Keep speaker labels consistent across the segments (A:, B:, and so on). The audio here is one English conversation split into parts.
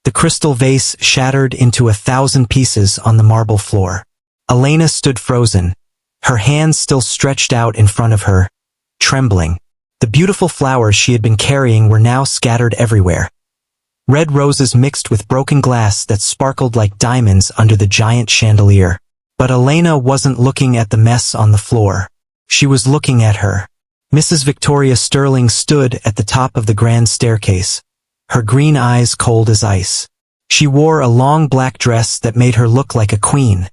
A: The crystal vase shattered into 1,000 pieces on the marble floor. Elena stood frozen, her hands still stretched out in front of her, trembling. The beautiful flowers she had been carrying were now scattered everywhere. Red roses mixed with broken glass that sparkled like diamonds under the giant chandelier. But Elena wasn't looking at the mess on the floor. She was looking at her. Mrs. Victoria Sterling stood at the top of the grand staircase, her green eyes cold as ice. She wore a long black dress that made her look like a queen.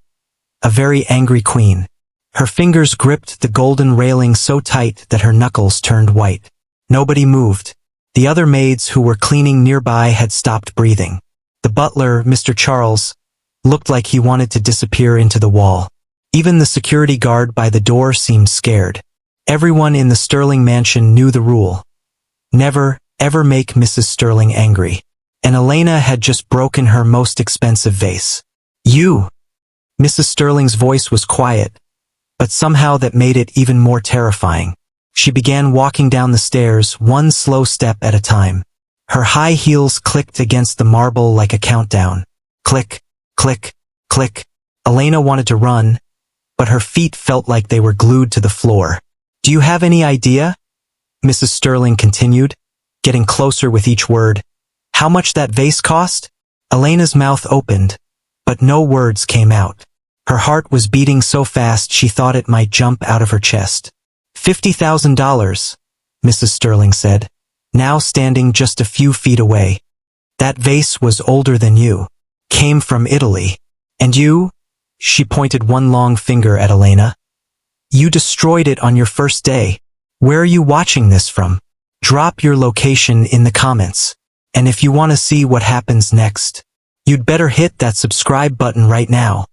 A: A very angry queen. Her fingers gripped the golden railing so tight that her knuckles turned white. Nobody moved. The other maids who were cleaning nearby had stopped breathing. The butler, Mr. Charles, looked like he wanted to disappear into the wall. Even the security guard by the door seemed scared. Everyone in the Sterling mansion knew the rule. Never, ever make Mrs. Sterling angry. And Elena had just broken her most expensive vase. You! Mrs. Sterling's voice was quiet, but somehow that made it even more terrifying. She began walking down the stairs, one slow step at a time. Her high heels clicked against the marble like a countdown. Click, click, click. Elena wanted to run, but her feet felt like they were glued to the floor. Do you have any idea? Mrs. Sterling continued, getting closer with each word. How much that vase cost? Elena's mouth opened, but no words came out. Her heart was beating so fast she thought it might jump out of her chest. $50,000, Mrs. Sterling said, now standing just a few feet away. That vase was older than you. Came from Italy. And you? She pointed one long finger at Elena. You destroyed it on your first day. Where are you watching this from? Drop your location in the comments. And if you want to see what happens next, you'd better hit that subscribe button right now.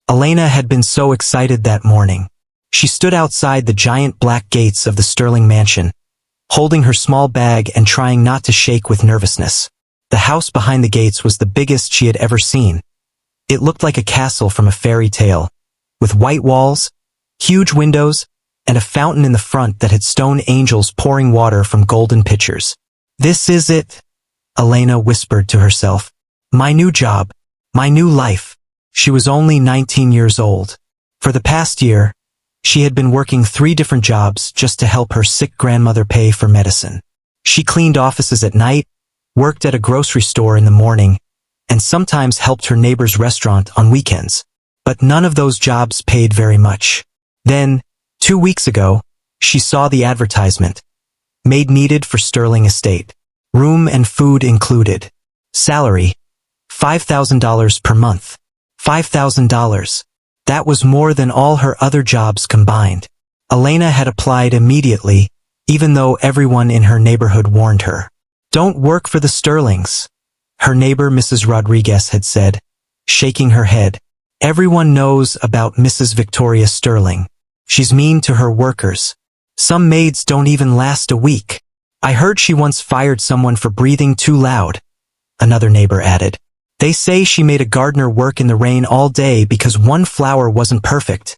A: Elena had been so excited that morning. She stood outside the giant black gates of the Sterling mansion, holding her small bag and trying not to shake with nervousness. The house behind the gates was the biggest she had ever seen. It looked like a castle from a fairy tale, with white walls, huge windows, and a fountain in the front that had stone angels pouring water from golden pitchers. This is it, Elena whispered to herself. My new job, my new life. She was only 19 years old. For the past year, she had been working 3 different jobs just to help her sick grandmother pay for medicine. She cleaned offices at night, worked at a grocery store in the morning, and sometimes helped her neighbor's restaurant on weekends. But none of those jobs paid very much. Then, 2 weeks ago, she saw the advertisement. Maid needed for Sterling estate. Room and food included. Salary, $5,000 per month. $5,000. That was more than all her other jobs combined. Elena had applied immediately, even though everyone in her neighborhood warned her. Don't work for the Sterlings, her neighbor Mrs. Rodriguez had said, shaking her head. Everyone knows about Mrs. Victoria Sterling. She's mean to her workers. Some maids don't even last a week. I heard she once fired someone for breathing too loud, another neighbor added. They say she made a gardener work in the rain all day because one flower wasn't perfect,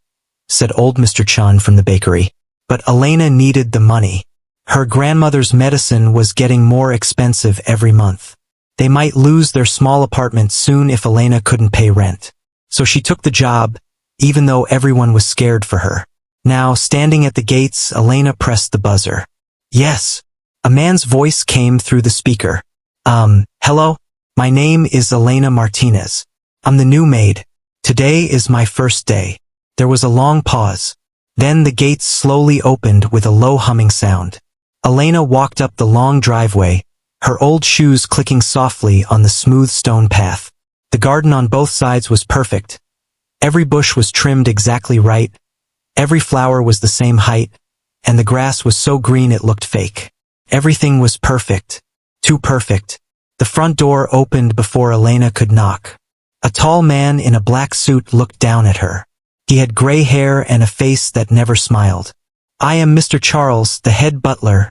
A: said old Mr. Chun from the bakery. But Elena needed the money. Her grandmother's medicine was getting more expensive every month. They might lose their small apartment soon if Elena couldn't pay rent. So she took the job, even though everyone was scared for her. Now, standing at the gates, Elena pressed the buzzer. Yes. A man's voice came through the speaker. Hello? My name is Elena Martinez. I'm the new maid. Today is my first day. There was a long pause. Then the gates slowly opened with a low humming sound. Elena walked up the long driveway, her old shoes clicking softly on the smooth stone path. The garden on both sides was perfect. Every bush was trimmed exactly right. Every flower was the same height, and the grass was so green it looked fake. Everything was perfect. Too perfect. The front door opened before Elena could knock. A tall man in a black suit looked down at her. He had gray hair and a face that never smiled. I am Mr. Charles, the head butler,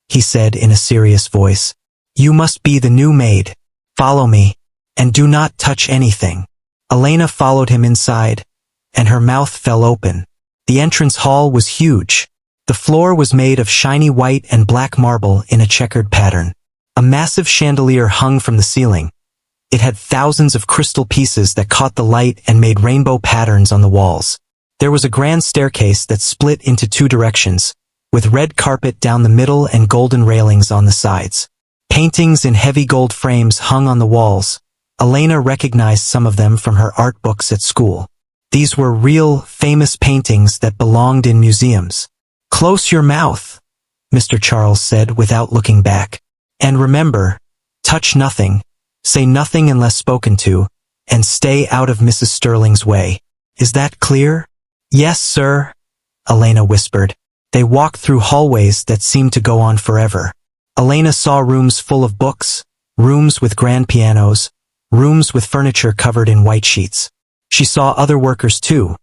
A: he said in a serious voice. You must be the new maid. Follow me, and do not touch anything. Elena followed him inside, and her mouth fell open. The entrance hall was huge. The floor was made of shiny white and black marble in a checkered pattern. A massive chandelier hung from the ceiling, It had thousands of crystal pieces that caught the light and made rainbow patterns on the walls. There was a grand staircase that split into two directions, with red carpet down the middle and golden railings on the sides. Paintings in heavy gold frames hung on the walls. Elena recognized some of them from her art books at school. These were real, famous paintings that belonged in museums. "Close your mouth," Mr. Charles said without looking back. "And remember, touch nothing, say nothing unless spoken to, and stay out of Mrs. Sterling's way. Is that clear?" "Yes, sir," Elena whispered. They walked through hallways that seemed to go on forever. Elena saw rooms full of books, rooms with grand pianos, rooms with furniture covered in white sheets. She saw other workers too.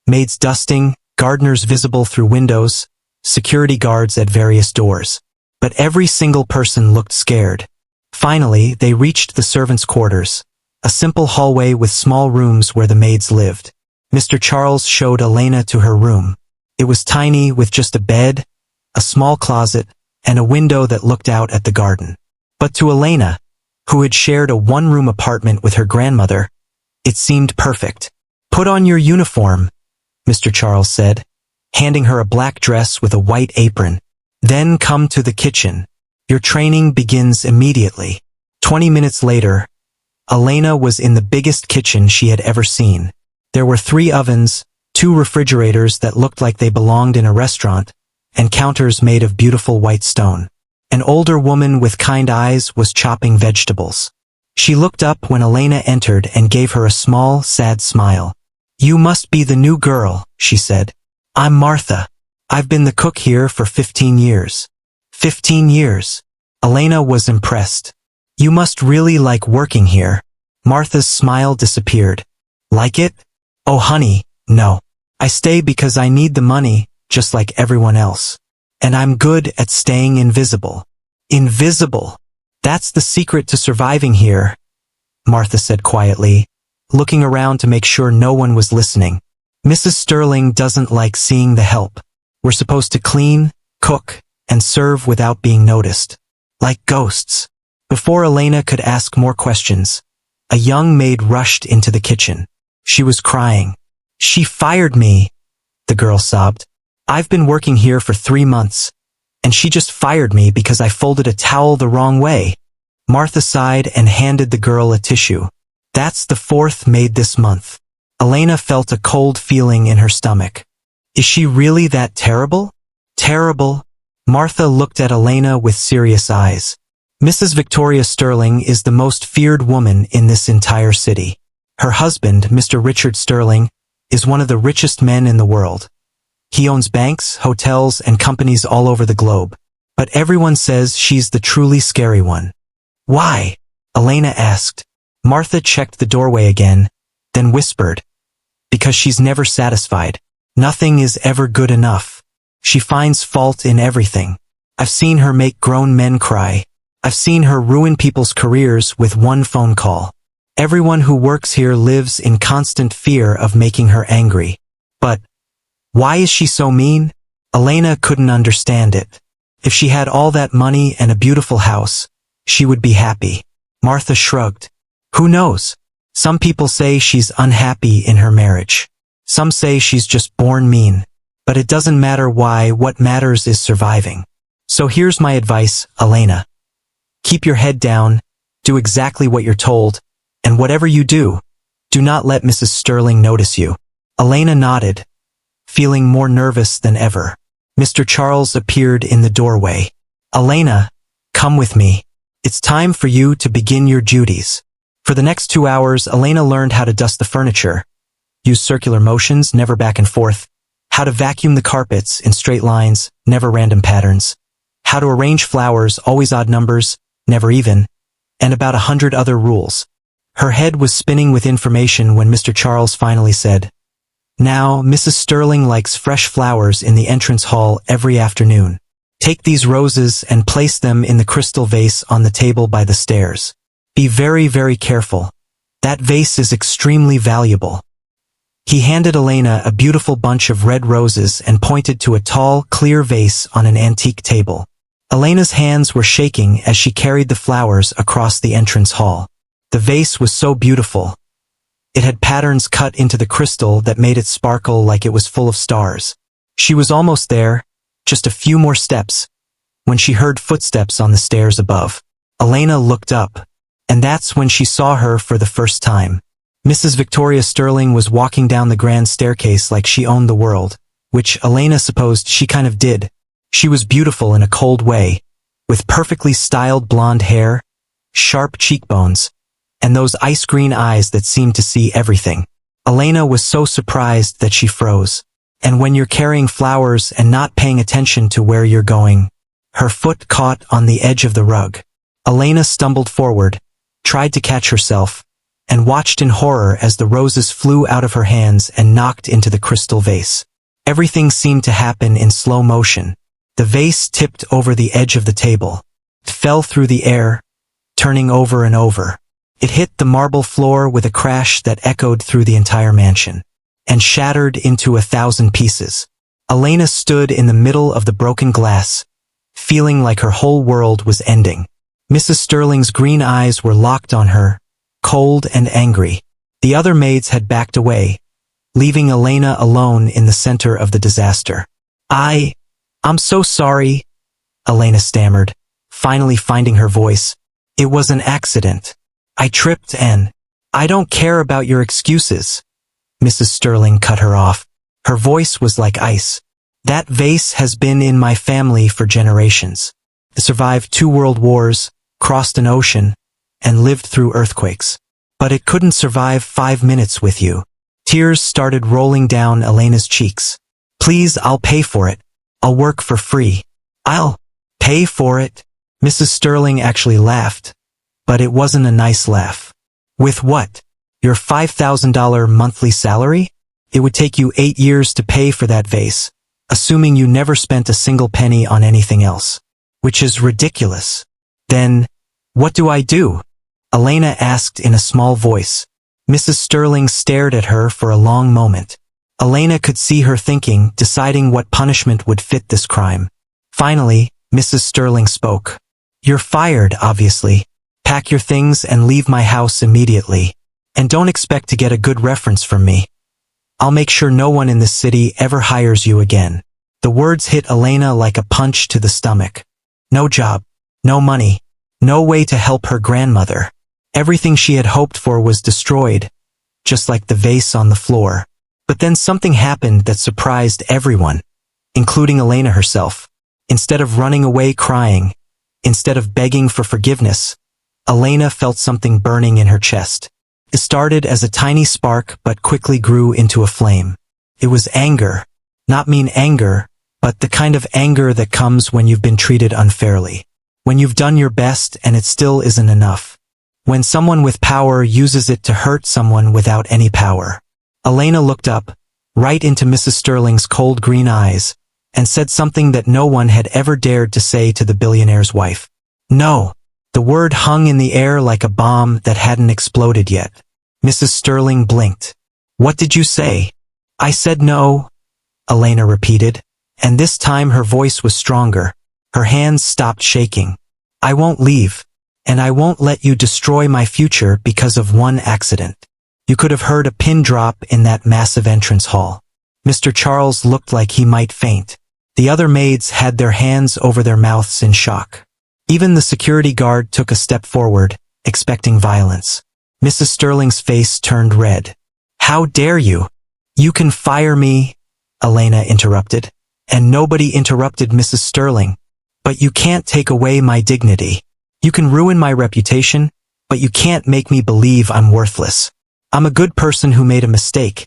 A: Maids dusting, gardeners visible through windows, security guards at various doors. But every single person looked scared. Finally, they reached the servants' quarters, a simple hallway with small rooms where the maids lived. Mr. Charles showed Elena to her room. It was tiny, with just a bed, a small closet, and a window that looked out at the garden. But to Elena, who had shared a one-room apartment with her grandmother, it seemed perfect. "Put on your uniform," Mr. Charles said, handing her a black dress with a white apron. "Then come to the kitchen. Your training begins immediately." 20 minutes later, Elena was in the biggest kitchen she had ever seen. There were 3 ovens, 2 refrigerators that looked like they belonged in a restaurant, and counters made of beautiful white stone. An older woman with kind eyes was chopping vegetables. She looked up when Elena entered and gave her a small, sad smile. "You must be the new girl," she said. "I'm Martha. I've been the cook here for 15 years. 15 years. Elena was impressed. "You must really like working here." Martha's smile disappeared. "Like it? Oh honey, no. I stay because I need the money, just like everyone else. And I'm good at staying invisible." "Invisible. That's the secret to surviving here," Martha said quietly, looking around to make sure no one was listening. "Mrs. Sterling doesn't like seeing the help. We're supposed to clean, cook, and serve without being noticed. Like ghosts." Before Elena could ask more questions, a young maid rushed into the kitchen. She was crying. "She fired me," the girl sobbed. "I've been working here for 3 months, and she just fired me because I folded a towel the wrong way." Martha sighed and handed the girl a tissue. "That's the 4th maid this month." Elena felt a cold feeling in her stomach. "Is she really that terrible?" "Terrible?" Martha looked at Elena with serious eyes. "Mrs. Victoria Sterling is the most feared woman in this entire city. Her husband, Mr. Richard Sterling, is one of the richest men in the world. He owns banks, hotels, and companies all over the globe. But everyone says she's the truly scary one." "Why?" Elena asked. Martha checked the doorway again, then whispered, "Because she's never satisfied. Nothing is ever good enough. She finds fault in everything. I've seen her make grown men cry. I've seen her ruin people's careers with one phone call. Everyone who works here lives in constant fear of making her angry. But why is she so mean?" Elena couldn't understand it. If she had all that money and a beautiful house, she would be happy. Martha shrugged. "Who knows? Some people say she's unhappy in her marriage. Some say she's just born mean. But it doesn't matter why, what matters is surviving. So here's my advice, Elena. Keep your head down, do exactly what you're told, and whatever you do not let Mrs. Sterling notice you." Elena nodded, feeling more nervous than ever. Mr. Charles appeared in the doorway. "Elena, come with me. It's time for you to begin your duties." For the next 2 hours, Elena learned how to dust the furniture, use circular motions, never back and forth, how to vacuum the carpets in straight lines, never random patterns, how to arrange flowers, always odd numbers, never even, and about 100 other rules. Her head was spinning with information when Mr. Charles finally said, "Now, Mrs. Sterling likes fresh flowers in the entrance hall every afternoon. Take these roses and place them in the crystal vase on the table by the stairs. Be very, very careful. That vase is extremely valuable." He handed Elena a beautiful bunch of red roses and pointed to a tall, clear vase on an antique table. Elena's hands were shaking as she carried the flowers across the entrance hall. The vase was so beautiful. It had patterns cut into the crystal that made it sparkle like it was full of stars. She was almost there, just a few more steps, when she heard footsteps on the stairs above. Elena looked up, and that's when she saw her for the first time. Mrs. Victoria Sterling was walking down the grand staircase like she owned the world, which Elena supposed she kind of did. She was beautiful in a cold way, with perfectly styled blonde hair, sharp cheekbones, and those ice green eyes that seemed to see everything. Elena was so surprised that she froze. And when you're carrying flowers and not paying attention to where you're going, her foot caught on the edge of the rug. Elena stumbled forward, tried to catch herself, and watched in horror as the roses flew out of her hands and knocked into the crystal vase. Everything seemed to happen in slow motion. The vase tipped over the edge of the table. It fell through the air, turning over and over. It hit the marble floor with a crash that echoed through the entire mansion, and shattered into 1,000 pieces. Elena stood in the middle of the broken glass, feeling like her whole world was ending. Mrs. Sterling's green eyes were locked on her, cold and angry. The other maids had backed away, leaving Elena alone in the center of the disaster. I'm so sorry, Elena stammered, finally finding her voice. It was an accident. I tripped and I don't care about your excuses. Mrs. Sterling cut her off. Her voice was like ice. That vase has been in my family for generations. It survived 2 world wars, crossed an ocean, and lived through earthquakes. But it couldn't survive 5 minutes with you. Tears started rolling down Elena's cheeks. Please, I'll pay for it. I'll work for free. I'll pay for it. Mrs. Sterling actually laughed, but it wasn't a nice laugh. With what? Your $5,000 monthly salary? It would take you 8 years to pay for that vase, assuming you never spent a single penny on anything else. Which is ridiculous. Then, what do I do? Elena asked in a small voice. Mrs. Sterling stared at her for a long moment. Elena could see her thinking, deciding what punishment would fit this crime. Finally, Mrs. Sterling spoke. You're fired, obviously. Pack your things and leave my house immediately. And don't expect to get a good reference from me. I'll make sure no one in this city ever hires you again. The words hit Elena like a punch to the stomach. No job, no money, no way to help her grandmother. Everything she had hoped for was destroyed, just like the vase on the floor. But then something happened that surprised everyone, including Elena herself. Instead of running away crying, instead of begging for forgiveness, Elena felt something burning in her chest. It started as a tiny spark but quickly grew into a flame. It was anger. Not mean anger, but the kind of anger that comes when you've been treated unfairly. When you've done your best and it still isn't enough. When someone with power uses it to hurt someone without any power. Elena looked up, right into Mrs. Sterling's cold green eyes, and said something that no one had ever dared to say to the billionaire's wife. No. The word hung in the air like a bomb that hadn't exploded yet. Mrs. Sterling blinked. What did you say? I said no, Elena repeated, and this time her voice was stronger. Her hands stopped shaking. I won't leave, and I won't let you destroy my future because of one accident. You could have heard a pin drop in that massive entrance hall. Mr. Charles looked like he might faint. The other maids had their hands over their mouths in shock. Even the security guard took a step forward, expecting violence. Mrs. Sterling's face turned red. How dare you? You can fire me, Elena interrupted. And nobody interrupted Mrs. Sterling. But you can't take away my dignity. You can ruin my reputation, but you can't make me believe I'm worthless. I'm a good person who made a mistake,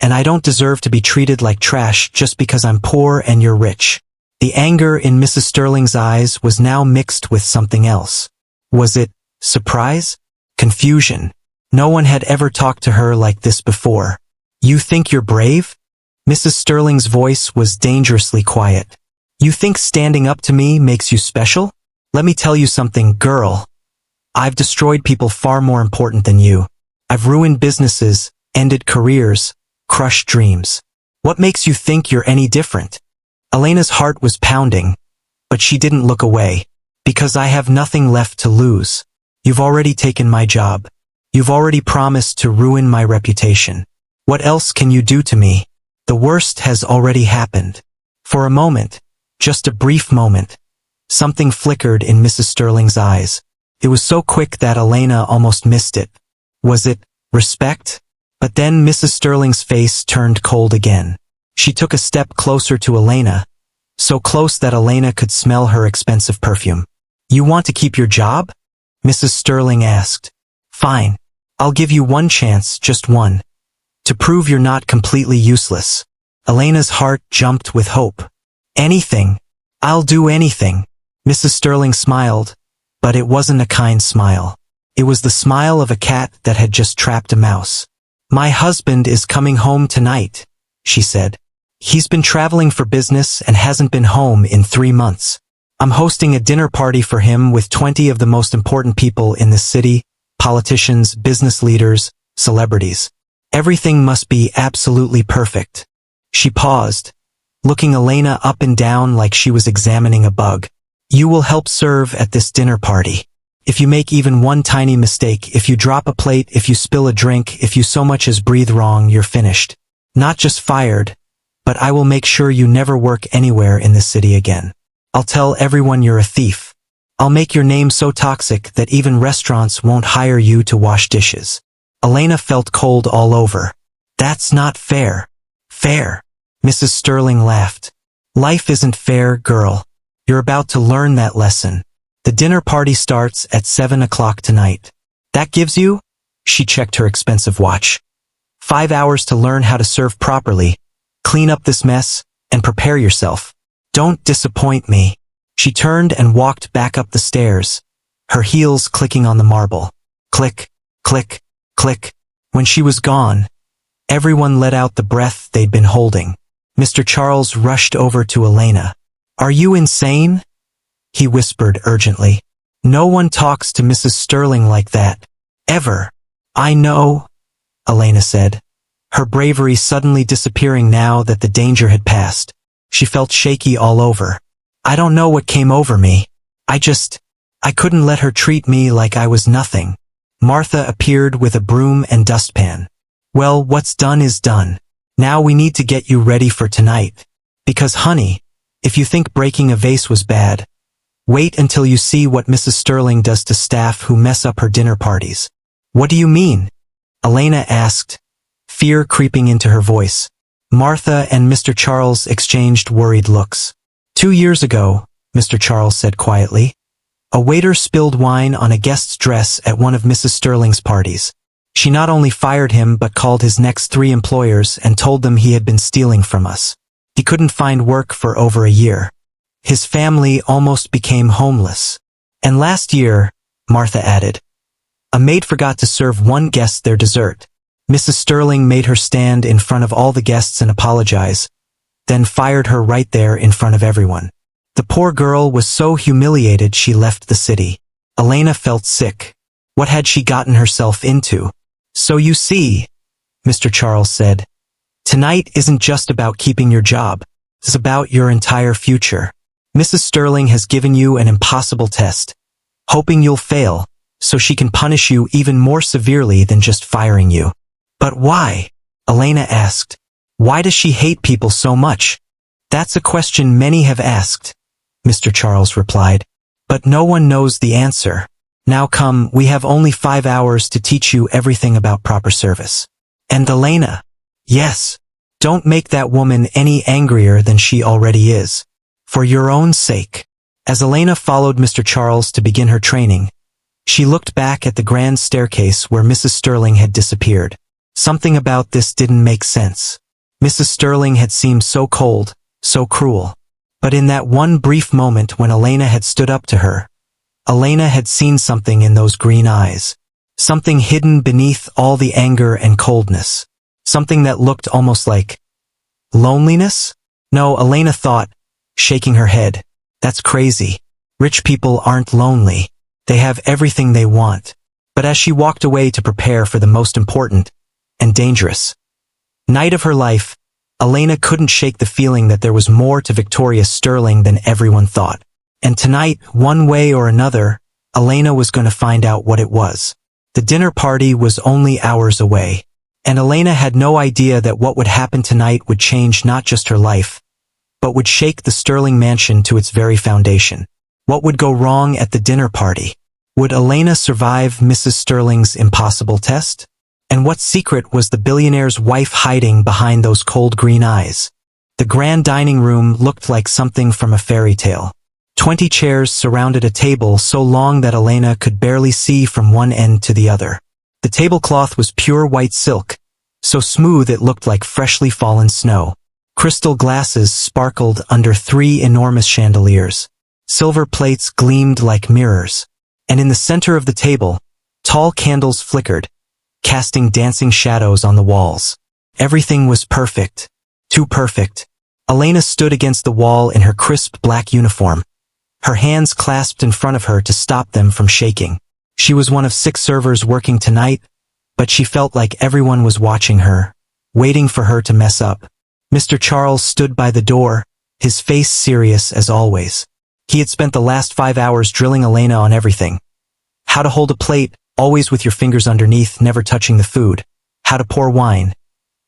A: and I don't deserve to be treated like trash just because I'm poor and you're rich. The anger in Mrs. Sterling's eyes was now mixed with something else. Was it surprise? Confusion? No one had ever talked to her like this before. You think you're brave? Mrs. Sterling's voice was dangerously quiet. You think standing up to me makes you special? Let me tell you something, girl. I've destroyed people far more important than you. I've ruined businesses, ended careers, crushed dreams. What makes you think you're any different? Elena's heart was pounding, but she didn't look away. Because I have nothing left to lose. You've already taken my job. You've already promised to ruin my reputation. What else can you do to me? The worst has already happened. For a moment, just a brief moment, something flickered in Mrs. Sterling's eyes. It was so quick that Elena almost missed it. Was it respect? But then Mrs. Sterling's face turned cold again. She took a step closer to Elena, so close that Elena could smell her expensive perfume. You want to keep your job? Mrs. Sterling asked. Fine. I'll give you one chance, just one, to prove you're not completely useless. Elena's heart jumped with hope. Anything. I'll do anything. Mrs. Sterling smiled, but it wasn't a kind smile. It was the smile of a cat that had just trapped a mouse. My husband is coming home tonight, she said. He's been traveling for business and hasn't been home in 3 months. I'm hosting a dinner party for him with 20 of the most important people in this city, politicians, business leaders, celebrities. Everything must be absolutely perfect. She paused, looking Elena up and down like she was examining a bug. You will help serve at this dinner party. If you make even one tiny mistake, if you drop a plate, if you spill a drink, if you so much as breathe wrong, you're finished. Not just fired, but I will make sure you never work anywhere in this city again. I'll tell everyone you're a thief. I'll make your name so toxic that even restaurants won't hire you to wash dishes. Elena felt cold all over. That's not fair. Fair. Mrs. Sterling laughed. Life isn't fair, girl. You're about to learn that lesson. The dinner party starts at 7 o'clock tonight. That gives you? She checked her expensive watch. 5 hours to learn how to serve properly, clean up this mess, and prepare yourself. Don't disappoint me. She turned and walked back up the stairs, her heels clicking on the marble. Click, click, click. When she was gone, everyone let out the breath they'd been holding. Mr. Charles rushed over to Elena. Are you insane? He whispered urgently. No one talks to Mrs. Sterling like that. Ever. I know, Elena said, her bravery suddenly disappearing now that the danger had passed. She felt shaky all over. I don't know what came over me. I couldn't let her treat me like I was nothing. Martha appeared with a broom and dustpan. Well, what's done is done. Now we need to get you ready for tonight. Because, honey, if you think breaking a vase was bad, wait until you see what Mrs. Sterling does to staff who mess up her dinner parties. What do you mean? Elena asked, fear creeping into her voice. Martha and Mr. Charles exchanged worried looks. 2 years ago, Mr. Charles said quietly, a waiter spilled wine on a guest's dress at one of Mrs. Sterling's parties. She not only fired him but called his next 3 employers and told them he had been stealing from us. He couldn't find work for over a year. His family almost became homeless. And last year, Martha added, a maid forgot to serve one guest their dessert. Mrs. Sterling made her stand in front of all the guests and apologize, then fired her right there in front of everyone. The poor girl was so humiliated she left the city. Elena felt sick. What had she gotten herself into? So you see, Mr. Charles said, tonight isn't just about keeping your job. It's about your entire future. Mrs. Sterling has given you an impossible test, hoping you'll fail, so she can punish you even more severely than just firing you. But why? Elena asked. Why does she hate people so much? That's a question many have asked, Mr. Charles replied. But no one knows the answer. Now come, we have only 5 hours to teach you everything about proper service. And Elena, yes, don't make that woman any angrier than she already is. For your own sake. As Elena followed Mr. Charles to begin her training, she looked back at the grand staircase where Mrs. Sterling had disappeared. Something about this didn't make sense. Mrs. Sterling had seemed so cold, so cruel. But in that one brief moment when Elena had stood up to her, Elena had seen something in those green eyes. Something hidden beneath all the anger and coldness. Something that looked almost like loneliness? No, Elena thought, shaking her head. That's crazy. Rich people aren't lonely. They have everything they want. But as she walked away to prepare for the most important and dangerous night of her life, Elena couldn't shake the feeling that there was more to Victoria Sterling than everyone thought. And tonight, one way or another, Elena was going to find out what it was. The dinner party was only hours away, and Elena had no idea that what would happen tonight would change not just her life, but would shake the Sterling mansion to its very foundation. What would go wrong at the dinner party? Would Elena survive Mrs. Sterling's impossible test? And what secret was the billionaire's wife hiding behind those cold green eyes? The grand dining room looked like something from a fairy tale. 20 chairs surrounded a table so long that Elena could barely see from one end to the other. The tablecloth was pure white silk, so smooth it looked like freshly fallen snow. Crystal glasses sparkled under 3 enormous chandeliers. Silver plates gleamed like mirrors. And in the center of the table, tall candles flickered, casting dancing shadows on the walls. Everything was perfect. Too perfect. Elena stood against the wall in her crisp black uniform, her hands clasped in front of her to stop them from shaking. She was one of 6 servers working tonight, but she felt like everyone was watching her, waiting for her to mess up. Mr. Charles stood by the door, his face serious as always. He had spent the last 5 hours drilling Elena on everything. How to hold a plate, always with your fingers underneath, never touching the food. How to pour wine.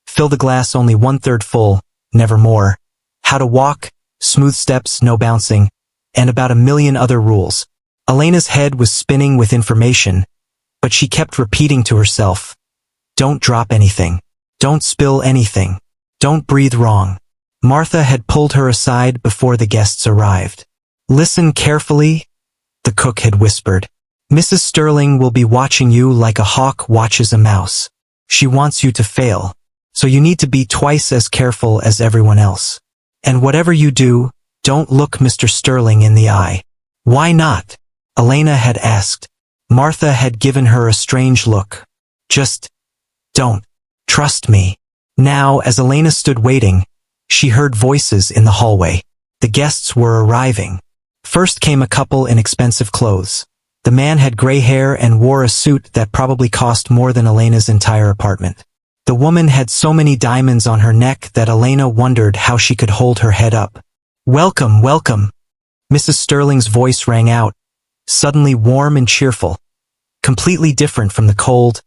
A: Fill the glass only 1/3 full, never more. How to walk, smooth steps, no bouncing, and about a million other rules. Elena's head was spinning with information, but she kept repeating to herself, "Don't drop anything. Don't spill anything. Don't breathe wrong." Martha had pulled her aside before the guests arrived. "Listen carefully," the cook had whispered. "Mrs. Sterling will be watching you like a hawk watches a mouse. She wants you to fail, so you need to be twice as careful as everyone else. And whatever you do, don't look Mr. Sterling in the eye." "Why not?" Elena had asked. Martha had given her a strange look. "Just don't. Trust me." Now, as Elena stood waiting, she heard voices in the hallway. The guests were arriving. First came a couple in expensive clothes. The man had gray hair and wore a suit that probably cost more than Elena's entire apartment. The woman had so many diamonds on her neck that Elena wondered how she could hold her head up. "Welcome, welcome." Mrs. Sterling's voice rang out, suddenly warm and cheerful, completely different from the cold,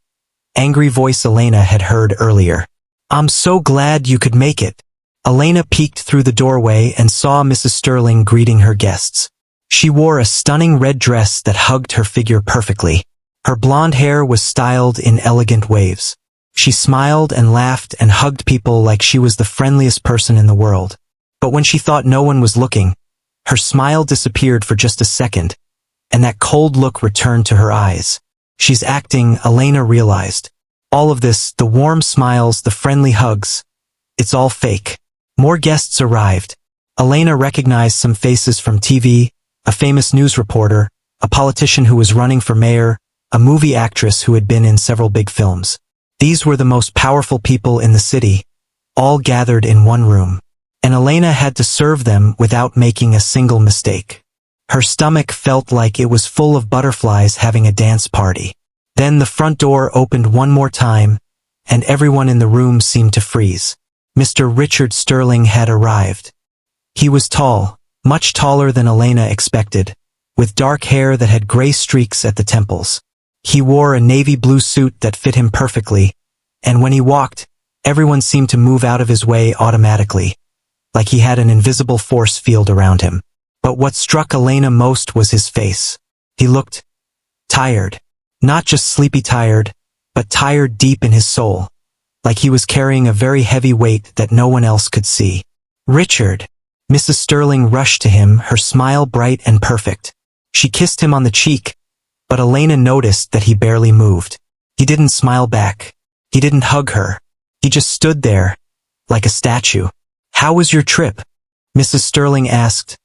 A: angry voice Elena had heard earlier. "I'm so glad you could make it." Elena peeked through the doorway and saw Mrs. Sterling greeting her guests. She wore a stunning red dress that hugged her figure perfectly. Her blonde hair was styled in elegant waves. She smiled and laughed and hugged people like she was the friendliest person in the world. But when she thought no one was looking, her smile disappeared for just a second, and that cold look returned to her eyes. She's acting, Elena realized. All of this, the warm smiles, the friendly hugs, it's all fake. More guests arrived. Elena recognized some faces from TV, a famous news reporter, a politician who was running for mayor, a movie actress who had been in several big films. These were the most powerful people in the city, all gathered in one room. And Elena had to serve them without making a single mistake. Her stomach felt like it was full of butterflies having a dance party. Then the front door opened one more time, and everyone in the room seemed to freeze. Mr. Richard Sterling had arrived. He was tall, much taller than Elena expected, with dark hair that had gray streaks at the temples. He wore a navy blue suit that fit him perfectly, and when he walked, everyone seemed to move out of his way automatically, like he had an invisible force field around him. But what struck Elena most was his face. He looked tired. Not just sleepy tired, but tired deep in his soul, like he was carrying a very heavy weight that no one else could see. "Richard." Mrs. Sterling rushed to him, her smile bright and perfect. She kissed him on the cheek, but Elena noticed that he barely moved. He didn't smile back. He didn't hug her. He just stood there, like a statue. "How was your trip?" Mrs. Sterling asked,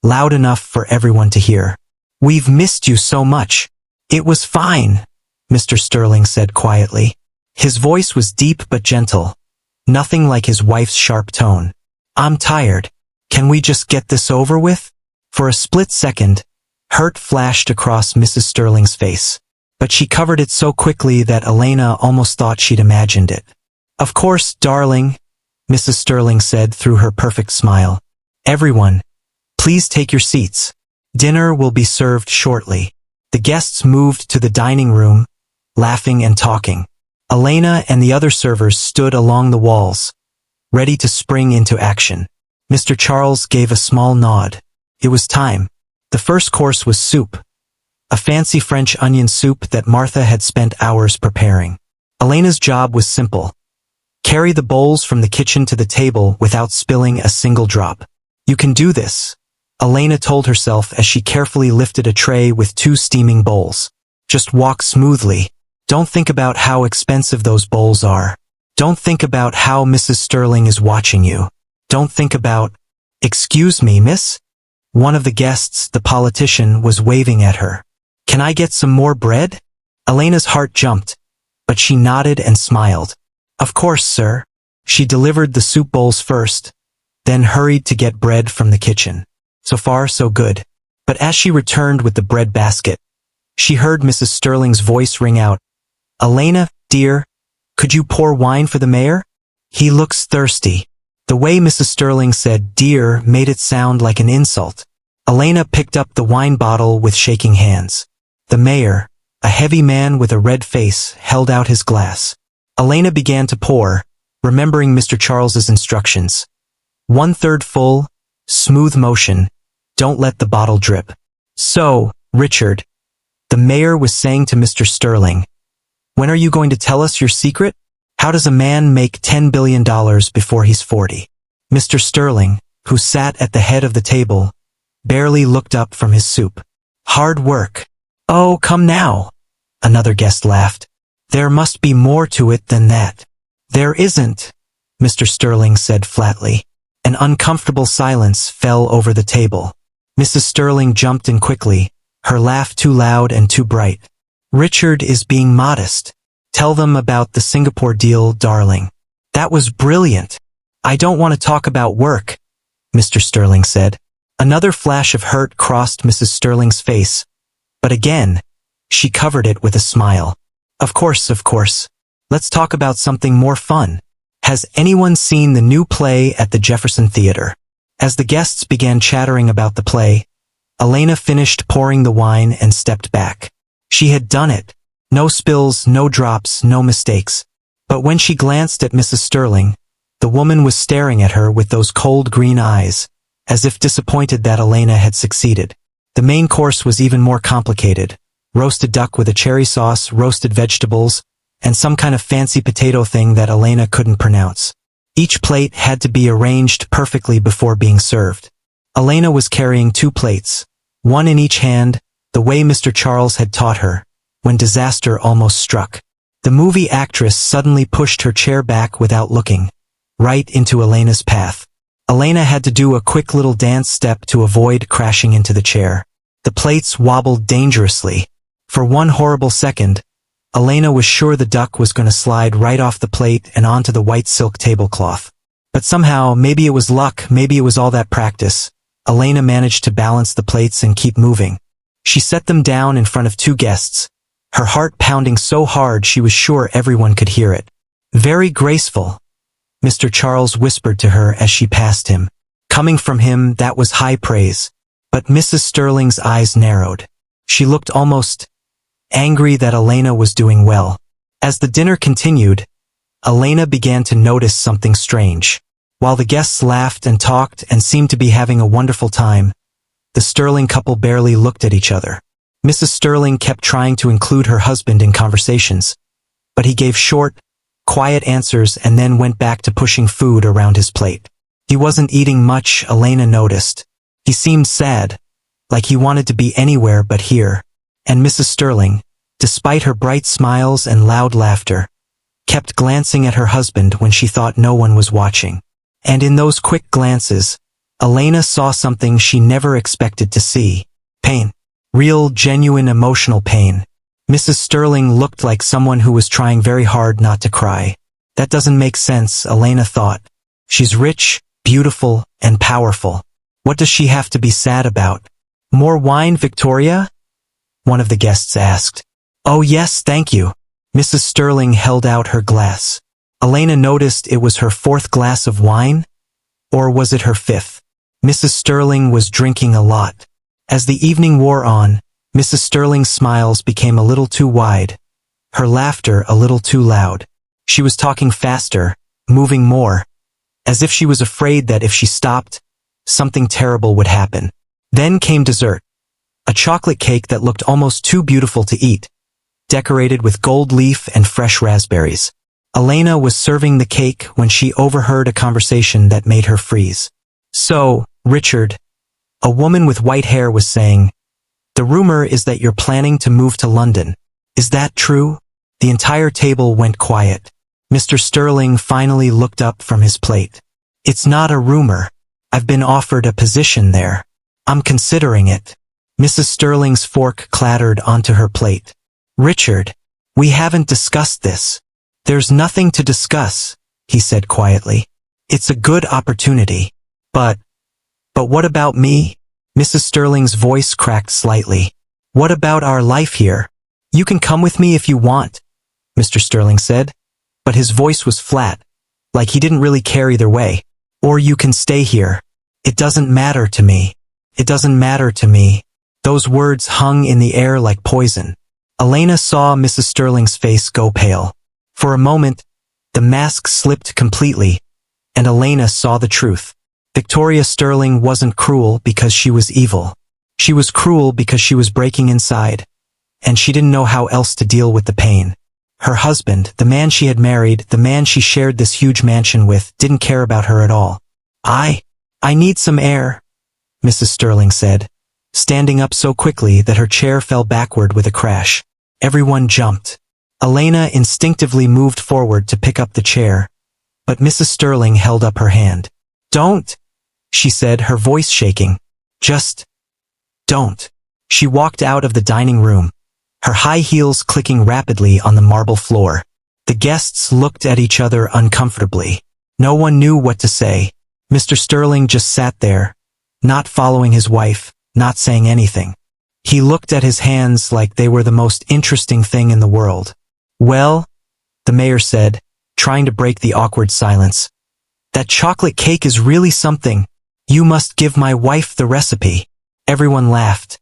A: loud enough for everyone to hear. "We've missed you so much." "It was fine," Mr. Sterling said quietly. His voice was deep but gentle, nothing like his wife's sharp tone. "I'm tired. Can we just get this over with?" For a split second, hurt flashed across Mrs. Sterling's face, but she covered it so quickly that Elena almost thought she'd imagined it. "Of course, darling," Mrs. Sterling said through her perfect smile. "Everyone, please take your seats. Dinner will be served shortly." The guests moved to the dining room, laughing and talking. Elena and the other servers stood along the walls, ready to spring into action. Mr. Charles gave a small nod. It was time. The first course was soup, a fancy French onion soup that Martha had spent hours preparing. Elena's job was simple. Carry the bowls from the kitchen to the table without spilling a single drop. You can do this, Elena told herself as she carefully lifted a tray with 2 steaming bowls. Just walk smoothly. Don't think about how expensive those bowls are. Don't think about how Mrs. Sterling is watching you. Don't think about, "Excuse me, miss?" One of the guests, the politician, was waving at her. "Can I get some more bread?" Elena's heart jumped, but she nodded and smiled. "Of course, sir." She delivered the soup bowls first, then hurried to get bread from the kitchen. So far, so good. But as she returned with the bread basket, she heard Mrs. Sterling's voice ring out, "Elena, dear, could you pour wine for the mayor? He looks thirsty." The way Mrs. Sterling said "dear" made it sound like an insult. Elena picked up the wine bottle with shaking hands. The mayor, a heavy man with a red face, held out his glass. Elena began to pour, remembering Mr. Charles's instructions. 1/3 full, smooth motion, don't let the bottle drip. "So, Richard," the mayor was saying to Mr. Sterling, "when are you going to tell us your secret? How does a man make $10 billion before he's 40? Mr. Sterling, who sat at the head of the table, barely looked up from his soup. "Hard work." "Oh, come now," another guest laughed. "There must be more to it than that." "There isn't," Mr. Sterling said flatly. An uncomfortable silence fell over the table. Mrs. Sterling jumped in quickly, her laugh too loud and too bright. "Richard is being modest. Tell them about the Singapore deal, darling." "That was brilliant." "I don't want to talk about work," Mr. Sterling said. Another flash of hurt crossed Mrs. Sterling's face, but again, she covered it with a smile. Of course. Let's talk about something more fun. Has anyone seen the new play at the Jefferson Theater?" As the guests began chattering about the play, Elena finished pouring the wine and stepped back. She had done it. No spills, no drops, no mistakes. But when she glanced at Mrs. Sterling, the woman was staring at her with those cold green eyes, as if disappointed that Elena had succeeded. The main course was even more complicated. Roasted duck with a cherry sauce, roasted vegetables, and some kind of fancy potato thing that Elena couldn't pronounce. Each plate had to be arranged perfectly before being served. Elena was carrying 2 plates, one in each hand, the way Mr. Charles had taught her, when disaster almost struck. The movie actress suddenly pushed her chair back without looking, right into Elena's path. Elena had to do a quick little dance step to avoid crashing into the chair. The plates wobbled dangerously. For one horrible second, Elena was sure the duck was going to slide right off the plate and onto the white silk tablecloth. But somehow, maybe it was luck, maybe it was all that practice, Elena managed to balance the plates and keep moving. She set them down in front of 2 guests, her heart pounding so hard she was sure everyone could hear it. "Very graceful," Mr. Charles whispered to her as she passed him. Coming from him, that was high praise. But Mrs. Sterling's eyes narrowed. She looked almost angry that Elena was doing well. As the dinner continued, Elena began to notice something strange. While the guests laughed and talked and seemed to be having a wonderful time, the Sterling couple barely looked at each other. Mrs. Sterling kept trying to include her husband in conversations, but he gave short, quiet answers and then went back to pushing food around his plate. He wasn't eating much, Elena noticed. He seemed sad, like he wanted to be anywhere but here. And Mrs. Sterling, despite her bright smiles and loud laughter, kept glancing at her husband when she thought no one was watching. And in those quick glances, Elena saw something she never expected to see. Pain. Real, genuine emotional pain. Mrs. Sterling looked like someone who was trying very hard not to cry. That doesn't make sense, Elena thought. She's rich, beautiful, and powerful. What does she have to be sad about? "More wine, Victoria?" one of the guests asked. "Oh yes, thank you." Mrs. Sterling held out her glass. Elena noticed it was her 4th glass of wine, or was it her 5th? Mrs. Sterling was drinking a lot. As the evening wore on, Mrs. Sterling's smiles became a little too wide, her laughter a little too loud. She was talking faster, moving more, as if she was afraid that if she stopped, something terrible would happen. Then came dessert. A chocolate cake that looked almost too beautiful to eat, decorated with gold leaf and fresh raspberries. Elena was serving the cake when she overheard a conversation that made her freeze. "So, Richard," a woman with white hair was saying, "the rumor is that you're planning to move to London. Is that true?" The entire table went quiet. Mr. Sterling finally looked up from his plate. "It's not a rumor. I've been offered a position there. I'm considering it." Mrs. Sterling's fork clattered onto her plate. "Richard, we haven't discussed this." "There's nothing to discuss," he said quietly. "It's a good opportunity. But what about me?" Mrs. Sterling's voice cracked slightly. "What about our life here?" "You can come with me if you want," Mr. Sterling said, but his voice was flat, like he didn't really care either way. "Or you can stay here. It doesn't matter to me. It doesn't matter to me." Those words hung in the air like poison. Elena saw Mrs. Sterling's face go pale. For a moment, the mask slipped completely, and Elena saw the truth. Victoria Sterling wasn't cruel because she was evil. She was cruel because she was breaking inside, and she didn't know how else to deal with the pain. Her husband, the man she had married, the man she shared this huge mansion with, didn't care about her at all. I need some air," Mrs. Sterling said, standing up so quickly that her chair fell backward with a crash. Everyone jumped. Elena instinctively moved forward to pick up the chair, but Mrs. Sterling held up her hand. "Don't," she said, her voice shaking. "Just don't." She walked out of the dining room, her high heels clicking rapidly on the marble floor. The guests looked at each other uncomfortably. No one knew what to say. Mr. Sterling just sat there, not following his wife, not saying anything. He looked at his hands like they were the most interesting thing in the world. "Well," the mayor said, trying to break the awkward silence, "that chocolate cake is really something. You must give my wife the recipe." Everyone laughed.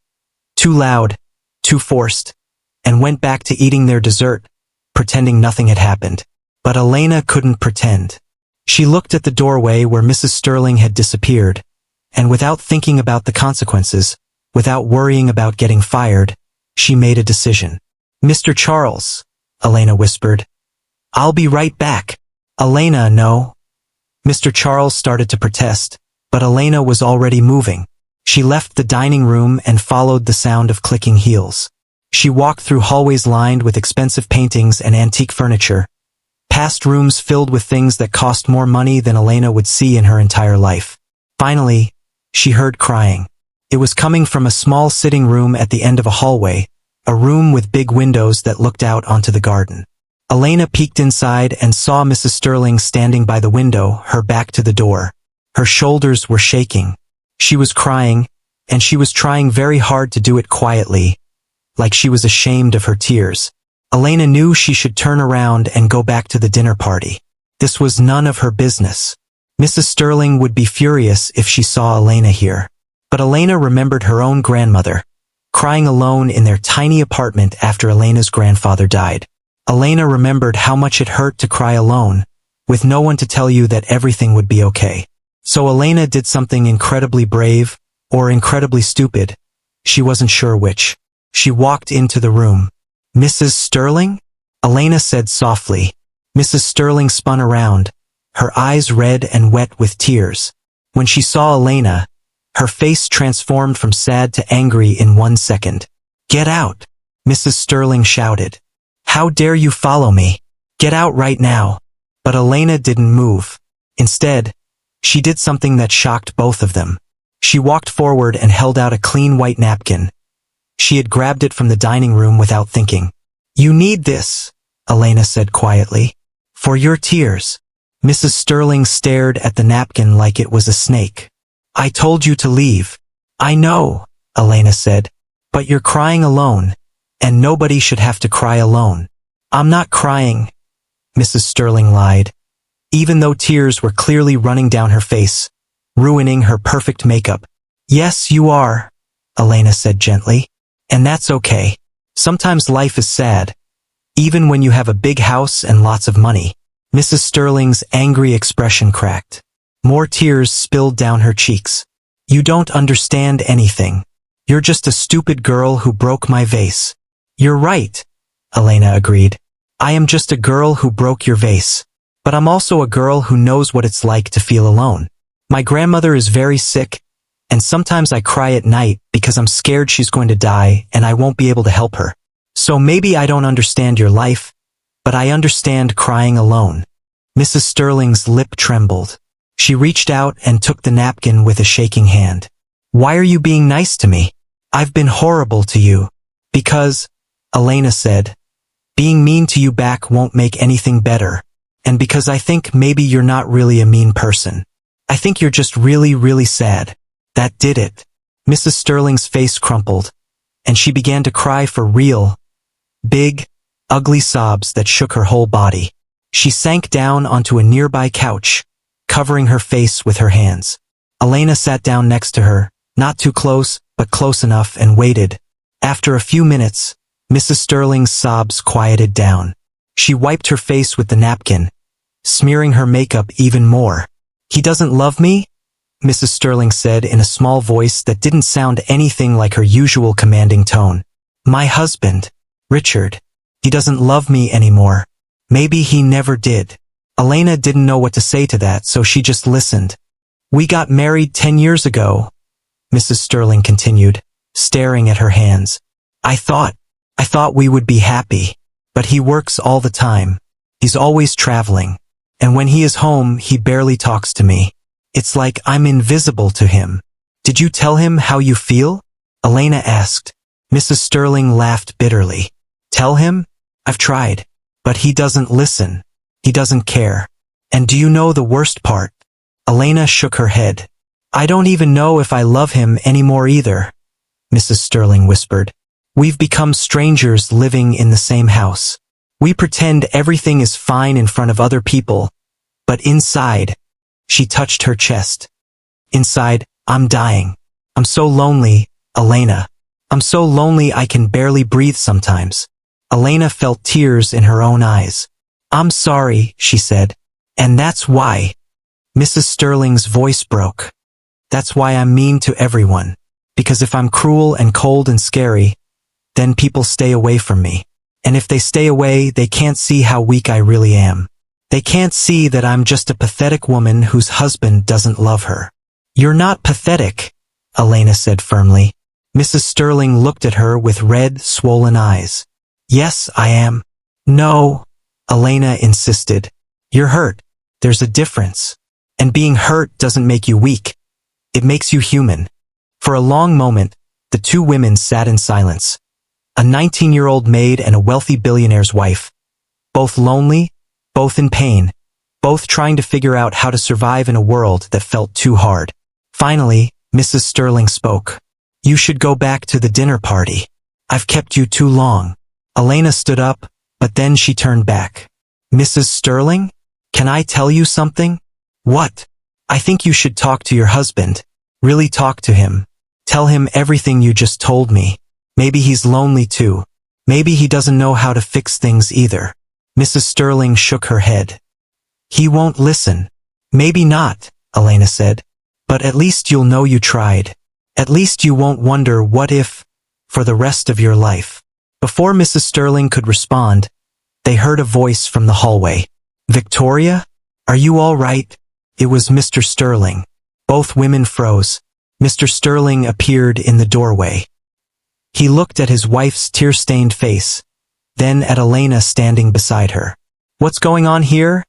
A: Too loud, too forced, and went back to eating their dessert, pretending nothing had happened. But Elena couldn't pretend. She looked at the doorway where Mrs. Sterling had disappeared, and without thinking about the consequences, without worrying about getting fired, she made a decision. "Mr. Charles," Elena whispered. "I'll be right back." "Elena, no." Mr. Charles started to protest, but Elena was already moving. She left the dining room and followed the sound of clicking heels. She walked through hallways lined with expensive paintings and antique furniture, past rooms filled with things that cost more money than Elena would see in her entire life. Finally, she heard crying. It was coming from a small sitting room at the end of a hallway, a room with big windows that looked out onto the garden. Elena peeked inside and saw Mrs. Sterling standing by the window, her back to the door. Her shoulders were shaking. She was crying, and she was trying very hard to do it quietly, like she was ashamed of her tears. Elena knew she should turn around and go back to the dinner party. This was none of her business. Mrs. Sterling would be furious if she saw Elena here. But Elena remembered her own grandmother, crying alone in their tiny apartment after Elena's grandfather died. Elena remembered how much it hurt to cry alone, with no one to tell you that everything would be okay. So Elena did something incredibly brave, or incredibly stupid. She wasn't sure which. She walked into the room. "Mrs. Sterling?" Elena said softly. Mrs. Sterling spun around, her eyes red and wet with tears. When she saw Elena, her face transformed from sad to angry in 1 second. "Get out!" Mrs. Sterling shouted. "How dare you follow me? Get out right now!" But Elena didn't move. Instead, she did something that shocked both of them. She walked forward and held out a clean white napkin. She had grabbed it from the dining room without thinking. "You need this," Elena said quietly. "For your tears." Mrs. Sterling stared at the napkin like it was a snake. "I told you to leave." "I know," Elena said, "but you're crying alone, and nobody should have to cry alone." "I'm not crying," Mrs. Sterling lied, even though tears were clearly running down her face, ruining her perfect makeup. "Yes, you are," Elena said gently. "And that's okay. Sometimes life is sad, even when you have a big house and lots of money. Mrs. Sterling's angry expression cracked. More tears spilled down her cheeks. You don't understand anything. You're just a stupid girl who broke my vase. You're right, Elena agreed. I am just a girl who broke your vase. But I'm also a girl who knows what it's like to feel alone. My grandmother is very sick, and sometimes I cry at night because I'm scared she's going to die and I won't be able to help her. So maybe I don't understand your life, but I understand crying alone. Mrs. Sterling's lip trembled. She reached out and took the napkin with a shaking hand. Why are you being nice to me? I've been horrible to you. Because, Elena said, being mean to you back won't make anything better. And because I think maybe you're not really a mean person. I think you're just really, really sad. That did it. Mrs. Sterling's face crumpled, and she began to cry for real, big, ugly sobs that shook her whole body. She sank down onto a nearby couch, covering her face with her hands. Elena sat down next to her, not too close, but close enough, and waited. After a few minutes, Mrs. Sterling's sobs quieted down. She wiped her face with the napkin, smearing her makeup even more. He doesn't love me? Mrs. Sterling said in a small voice that didn't sound anything like her usual commanding tone. My husband, Richard. He doesn't love me anymore. Maybe he never did. Elena didn't know what to say to that, so she just listened. We got married 10 years ago, Mrs. Sterling continued, staring at her hands. I thought we would be happy. But he works all the time. He's always traveling. And when he is home, he barely talks to me. It's like I'm invisible to him. Did you tell him how you feel? Elena asked. Mrs. Sterling laughed bitterly. Tell him? I've tried. But he doesn't listen. He doesn't care. And do you know the worst part? Elena shook her head. I don't even know if I love him anymore either, Mrs. Sterling whispered. We've become strangers living in the same house. We pretend everything is fine in front of other people, but inside, she touched her chest. Inside, I'm dying. I'm so lonely, Elena. I'm so lonely I can barely breathe sometimes. Elena felt tears in her own eyes. I'm sorry, she said. And that's why. Mrs. Sterling's voice broke. That's why I'm mean to everyone. Because if I'm cruel and cold and scary, then people stay away from me. And if they stay away, they can't see how weak I really am. They can't see that I'm just a pathetic woman whose husband doesn't love her. You're not pathetic, Elena said firmly. Mrs. Sterling looked at her with red, swollen eyes. Yes, I am. No, Elena insisted. You're hurt. There's a difference. And being hurt doesn't make you weak. It makes you human. For a long moment, the two women sat in silence. A 19-year-old maid and a wealthy billionaire's wife. Both lonely, both in pain, both trying to figure out how to survive in a world that felt too hard. Finally, Mrs. Sterling spoke. You should go back to the dinner party. I've kept you too long. Elena stood up, but then she turned back. Mrs. Sterling? Can I tell you something? What? I think you should talk to your husband. Really talk to him. Tell him everything you just told me. Maybe he's lonely too. Maybe he doesn't know how to fix things either. Mrs. Sterling shook her head. He won't listen. Maybe not, Elena said. But at least you'll know you tried. At least you won't wonder what if, for the rest of your life. Before Mrs. Sterling could respond, they heard a voice from the hallway. Victoria? Are you all right? It was Mr. Sterling. Both women froze. Mr. Sterling appeared in the doorway. He looked at his wife's tear-stained face, then at Elena standing beside her. What's going on here?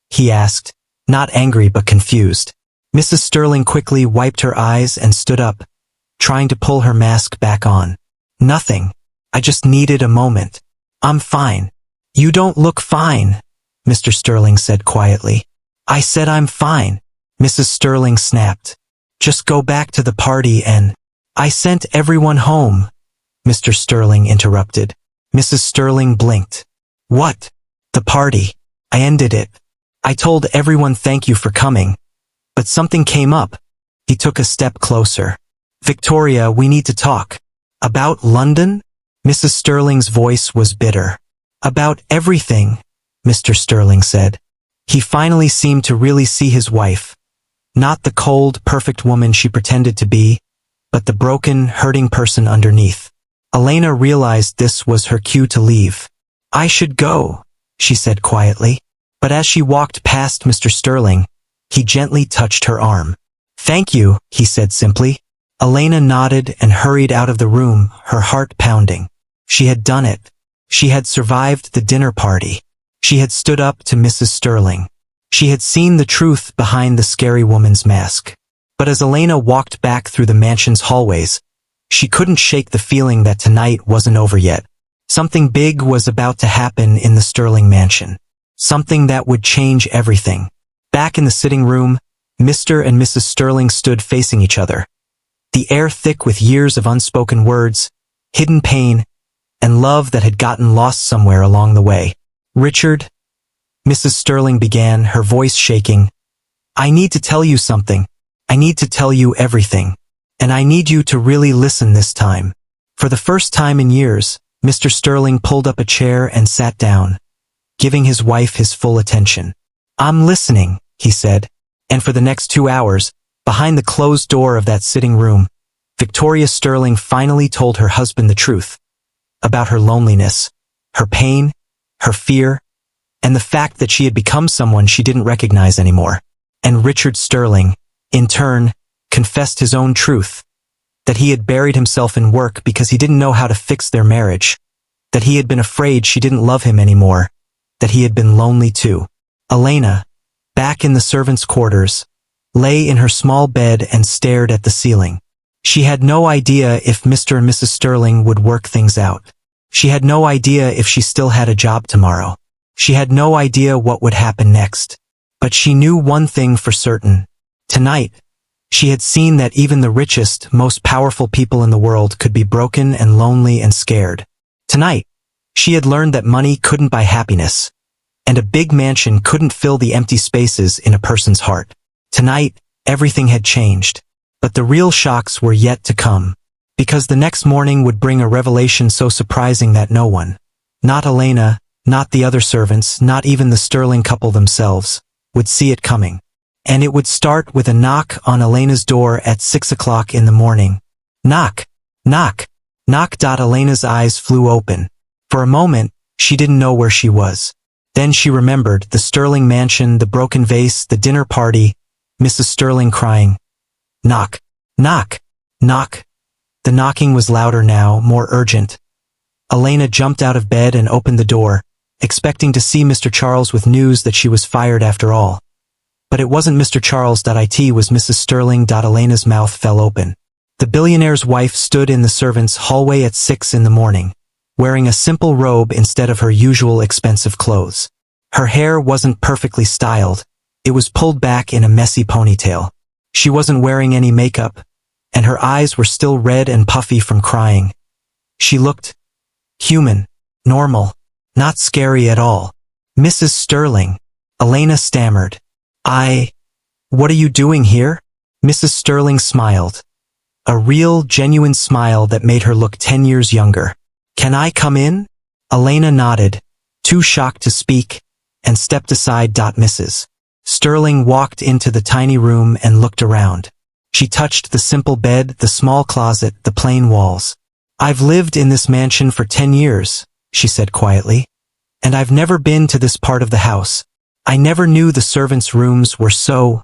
A: He asked, not angry but confused. Mrs. Sterling quickly wiped her eyes and stood up, trying to pull her mask back on. Nothing. I just needed a moment. I'm fine. You don't look fine, Mr. Sterling said quietly. I said I'm fine, Mrs. Sterling snapped. Just go back to the party and... I sent everyone home, Mr. Sterling interrupted. Mrs. Sterling blinked. What? The party. I ended it. I told everyone thank you for coming. But something came up. He took a step closer. Victoria, we need to talk. About London? Mrs. Sterling's voice was bitter. About everything, Mr. Sterling said. He finally seemed to really see his wife. Not the cold, perfect woman she pretended to be, but the broken, hurting person underneath. Elena realized this was her cue to leave. I should go, she said quietly. But as she walked past Mr. Sterling, he gently touched her arm. Thank you, he said simply. Elena nodded and hurried out of the room, her heart pounding. She had done it. She had survived the dinner party. She had stood up to Mrs. Sterling. She had seen the truth behind the scary woman's mask. But as Elena walked back through the mansion's hallways, she couldn't shake the feeling that tonight wasn't over yet. Something big was about to happen in the Sterling mansion. Something that would change everything. Back in the sitting room, Mr. and Mrs. Sterling stood facing each other. The air thick with years of unspoken words, hidden pain, and love that had gotten lost somewhere along the way. Richard, Mrs. Sterling began, her voice shaking. I need to tell you something. I need to tell you everything. And I need you to really listen this time. For the first time in years, Mr. Sterling pulled up a chair and sat down, giving his wife his full attention. I'm listening, he said. And for the next 2 hours, behind the closed door of that sitting room, Victoria Sterling finally told her husband the truth. About her loneliness, her pain, her fear, and the fact that she had become someone she didn't recognize anymore. And Richard Sterling, in turn, confessed his own truth. That he had buried himself in work because he didn't know how to fix their marriage. That he had been afraid she didn't love him anymore. That he had been lonely too. Elena, back in the servants' quarters, lay in her small bed and stared at the ceiling. She had no idea if Mr. and Mrs. Sterling would work things out. She had no idea if she still had a job tomorrow. She had no idea what would happen next. But she knew one thing for certain. Tonight, she had seen that even the richest, most powerful people in the world could be broken and lonely and scared. Tonight, she had learned that money couldn't buy happiness, and a big mansion couldn't fill the empty spaces in a person's heart. Tonight, everything had changed. But the real shocks were yet to come. Because the next morning would bring a revelation so surprising that no one, not Elena, not the other servants, not even the Sterling couple themselves, would see it coming. And it would start with a knock on Elena's door at 6 o'clock in the morning. Knock, knock, knock. Elena's eyes flew open. For a moment, she didn't know where she was. Then she remembered the Sterling mansion, the broken vase, the dinner party, Mrs. Sterling crying. Knock, knock, knock. The knocking was louder now, more urgent. Elena jumped out of bed and opened the door, expecting to see Mr. Charles with news that she was fired after all. But it wasn't Mr. Charles. It was Mrs. Sterling. Elena's mouth fell open. The billionaire's wife stood in the servants' hallway at 6 in the morning, wearing a simple robe instead of her usual expensive clothes. Her hair wasn't perfectly styled. It was pulled back in a messy ponytail. She wasn't wearing any makeup, and her eyes were still red and puffy from crying. She looked human, normal, not scary at all. Mrs. Sterling, Elena stammered. What are you doing here? Mrs. Sterling smiled. A real, genuine smile that made her look 10 years younger. Can I come in? Elena nodded, too shocked to speak, and stepped aside. Mrs. Sterling walked into the tiny room and looked around. She touched the simple bed, the small closet, the plain walls. I've lived in this mansion for 10 years, she said quietly. And I've never been to this part of the house. I never knew the servants' rooms were so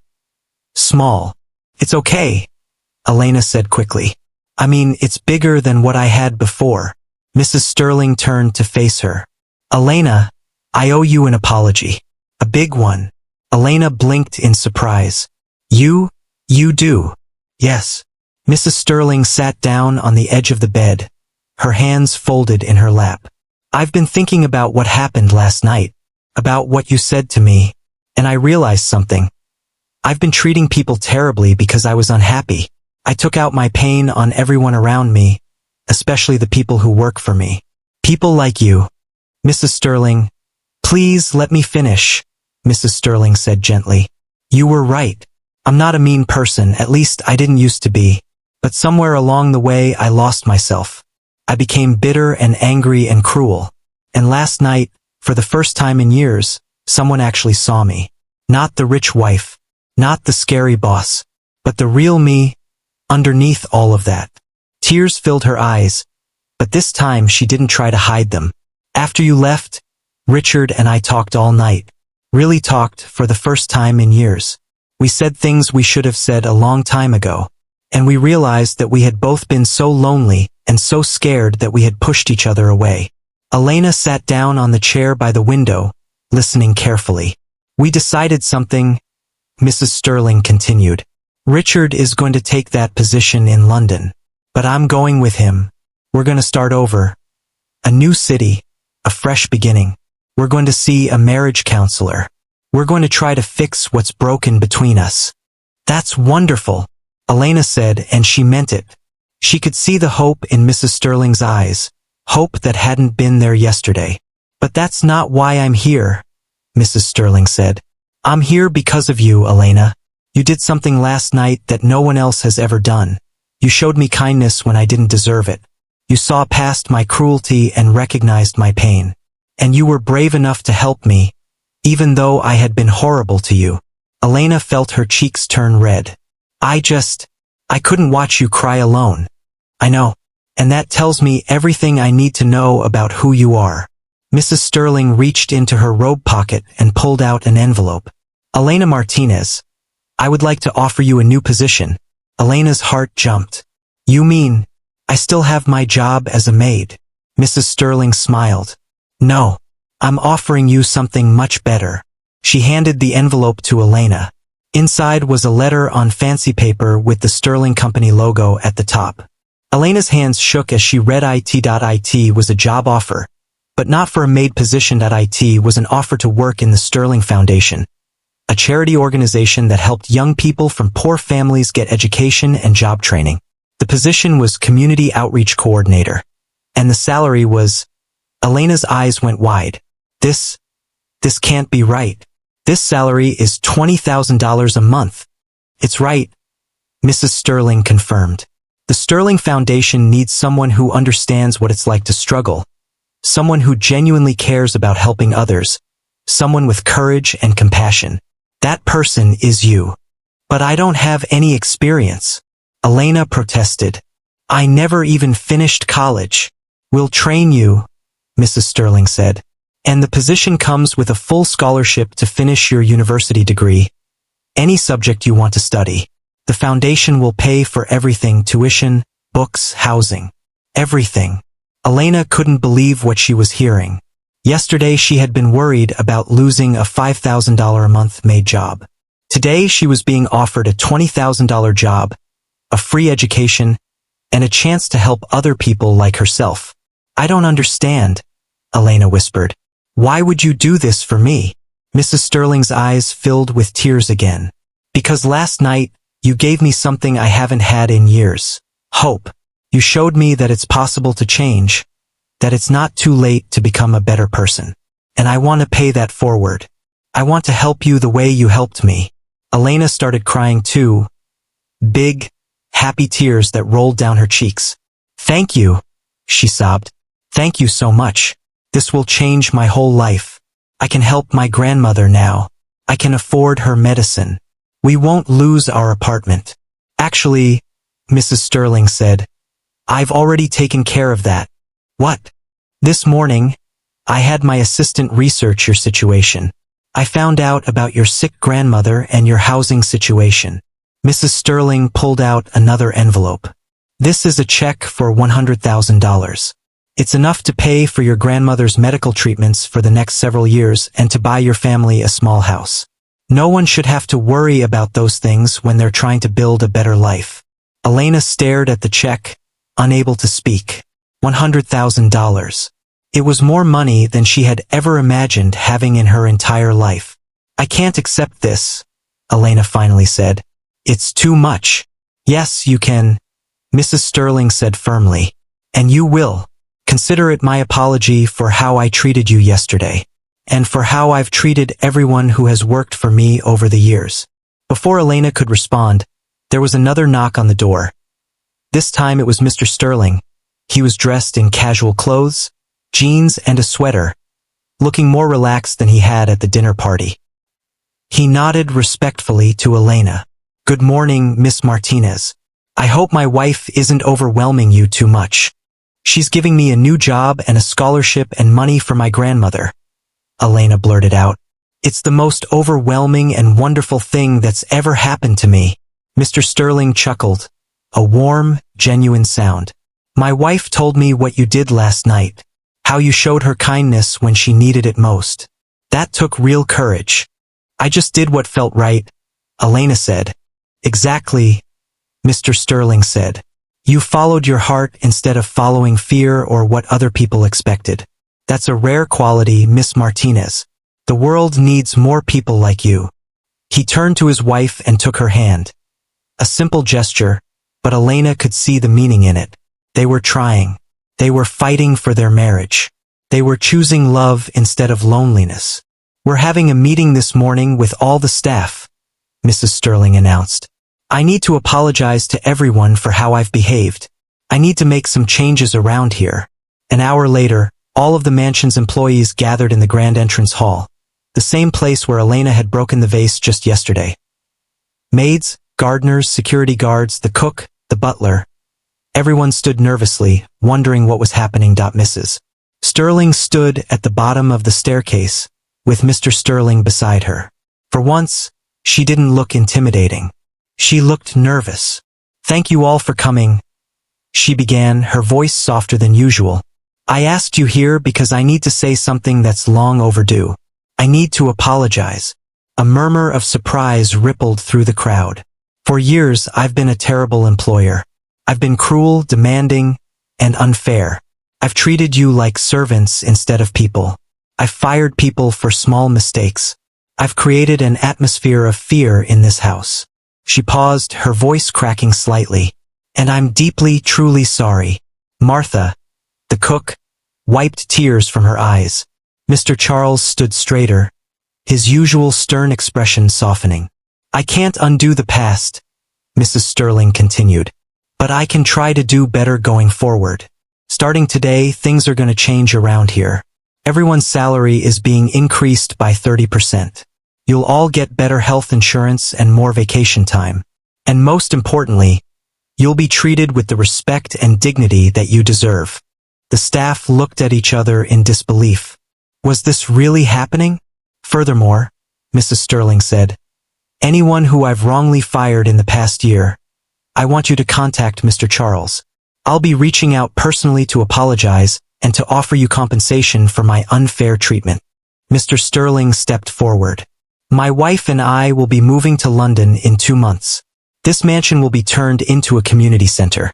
A: small. It's okay, Elena said quickly. I mean, it's bigger than what I had before. Mrs. Sterling turned to face her. Elena, I owe you an apology. A big one. Elena blinked in surprise. You do? Yes. Mrs. Sterling sat down on the edge of the bed, her hands folded in her lap. I've been thinking about what happened last night, about what you said to me, and I realized something. I've been treating people terribly because I was unhappy. I took out my pain on everyone around me, especially the people who work for me. People like you. Mrs. Sterling, please let me finish, Mrs. Sterling said gently. You were right. I'm not a mean person, at least I didn't used to be. But somewhere along the way I lost myself. I became bitter and angry and cruel. And last night, for the first time in years, someone actually saw me. Not the rich wife, not the scary boss, but the real me, underneath all of that. Tears filled her eyes, but this time she didn't try to hide them. After you left, Richard and I talked all night. Really talked for the first time in years. We said things we should have said a long time ago. And we realized that we had both been so lonely and so scared that we had pushed each other away. Elena sat down on the chair by the window, listening carefully. We decided something, Mrs. Sterling continued. Richard is going to take that position in London. But I'm going with him. We're going to start over. A new city, a fresh beginning. We're going to see a marriage counselor. We're going to try to fix what's broken between us. That's wonderful, Elena said, and she meant it. She could see the hope in Mrs. Sterling's eyes, hope that hadn't been there yesterday. But that's not why I'm here, Mrs. Sterling said. I'm here because of you, Elena. You did something last night that no one else has ever done. You showed me kindness when I didn't deserve it. You saw past my cruelty and recognized my pain. And you were brave enough to help me, even though I had been horrible to you. Elena felt her cheeks turn red. I couldn't watch you cry alone. I know. And that tells me everything I need to know about who you are. Mrs. Sterling reached into her robe pocket and pulled out an envelope. Elena Martinez, I would like to offer you a new position. Elena's heart jumped. You mean, I still have my job as a maid? Mrs. Sterling smiled. No, I'm offering you something much better. She handed the envelope to Elena. Inside was a letter on fancy paper with the Sterling Company logo at the top. Elena's hands shook as she read IT was a job offer, but not for a maid position. IT was an offer to work in the Sterling Foundation, a charity organization that helped young people from poor families get education and job training. The position was Community Outreach Coordinator, and the salary was... Elena's eyes went wide. This can't be right. This salary is $20,000 a month. It's right, Mrs. Sterling confirmed. The Sterling Foundation needs someone who understands what it's like to struggle, someone who genuinely cares about helping others, someone with courage and compassion. That person is you. But I don't have any experience, Elena protested. I never even finished college. We'll train you, Mrs. Sterling said. And the position comes with a full scholarship to finish your university degree. Any subject you want to study. The foundation will pay for everything: tuition, books, housing. Everything. Elena couldn't believe what she was hearing. Yesterday she had been worried about losing a $5,000 a month maid job. Today she was being offered a $20,000 job, a free education, and a chance to help other people like herself. I don't understand, Elena whispered. Why would you do this for me? Mrs. Sterling's eyes filled with tears again. Because last night, you gave me something I haven't had in years. Hope. You showed me that it's possible to change, that it's not too late to become a better person. And I want to pay that forward. I want to help you the way you helped me. Elena started crying too. Big, happy tears that rolled down her cheeks. Thank you, she sobbed. Thank you so much. This will change my whole life. I can help my grandmother now. I can afford her medicine. We won't lose our apartment. Actually, Mrs. Sterling said, I've already taken care of that. What? This morning, I had my assistant research your situation. I found out about your sick grandmother and your housing situation. Mrs. Sterling pulled out another envelope. This is a check for $100,000. It's enough to pay for your grandmother's medical treatments for the next several years and to buy your family a small house. No one should have to worry about those things when they're trying to build a better life. Elena stared at the check, unable to speak. $100,000. It was more money than she had ever imagined having in her entire life. I can't accept this, Elena finally said. It's too much. Yes, you can, Mrs. Sterling said firmly. And you will. Consider it my apology for how I treated you yesterday, and for how I've treated everyone who has worked for me over the years. Before Elena could respond, there was another knock on the door. This time it was Mr. Sterling. He was dressed in casual clothes, jeans and a sweater, looking more relaxed than he had at the dinner party. He nodded respectfully to Elena. "Good morning, Miss Martinez. I hope my wife isn't overwhelming you too much. She's giving me a new job and a scholarship and money for my grandmother," Elena blurted out. "It's the most overwhelming and wonderful thing that's ever happened to me." Mr. Sterling chuckled, a warm, genuine sound. "My wife told me what you did last night, how you showed her kindness when she needed it most. That took real courage." "I just did what felt right," Elena said. "Exactly," Mr. Sterling said. "You followed your heart instead of following fear or what other people expected. That's a rare quality, Miss Martinez. The world needs more people like you." He turned to his wife and took her hand. A simple gesture, but Elena could see the meaning in it. They were trying. They were fighting for their marriage. They were choosing love instead of loneliness. "We're having a meeting this morning with all the staff," Mrs. Sterling announced. "I need to apologize to everyone for how I've behaved. I need to make some changes around here." An hour later, all of the mansion's employees gathered in the grand entrance hall, the same place where Elena had broken the vase just yesterday. Maids, gardeners, security guards, the cook, the butler. Everyone stood nervously, wondering what was happening. Mrs. Sterling stood at the bottom of the staircase, with Mr. Sterling beside her. For once, she didn't look intimidating. She looked nervous. "Thank you all for coming," she began, her voice softer than usual. "I asked you here because I need to say something that's long overdue. I need to apologize." A murmur of surprise rippled through the crowd. "For years, I've been a terrible employer. I've been cruel, demanding, and unfair. I've treated you like servants instead of people. I've fired people for small mistakes. I've created an atmosphere of fear in this house." She paused, her voice cracking slightly. "And I'm deeply, truly sorry." Martha, the cook, wiped tears from her eyes. Mr. Charles stood straighter, his usual stern expression softening. "I can't undo the past," Mrs. Sterling continued, "but I can try to do better going forward. Starting today, things are going to change around here. Everyone's salary is being increased by 30%. You'll all get better health insurance and more vacation time. And most importantly, you'll be treated with the respect and dignity that you deserve." The staff looked at each other in disbelief. Was this really happening? "Furthermore," Mrs. Sterling said, "anyone who I've wrongly fired in the past year, I want you to contact Mr. Charles. I'll be reaching out personally to apologize and to offer you compensation for my unfair treatment." Mr. Sterling stepped forward. "My wife and I will be moving to London in 2 months. This mansion will be turned into a community center,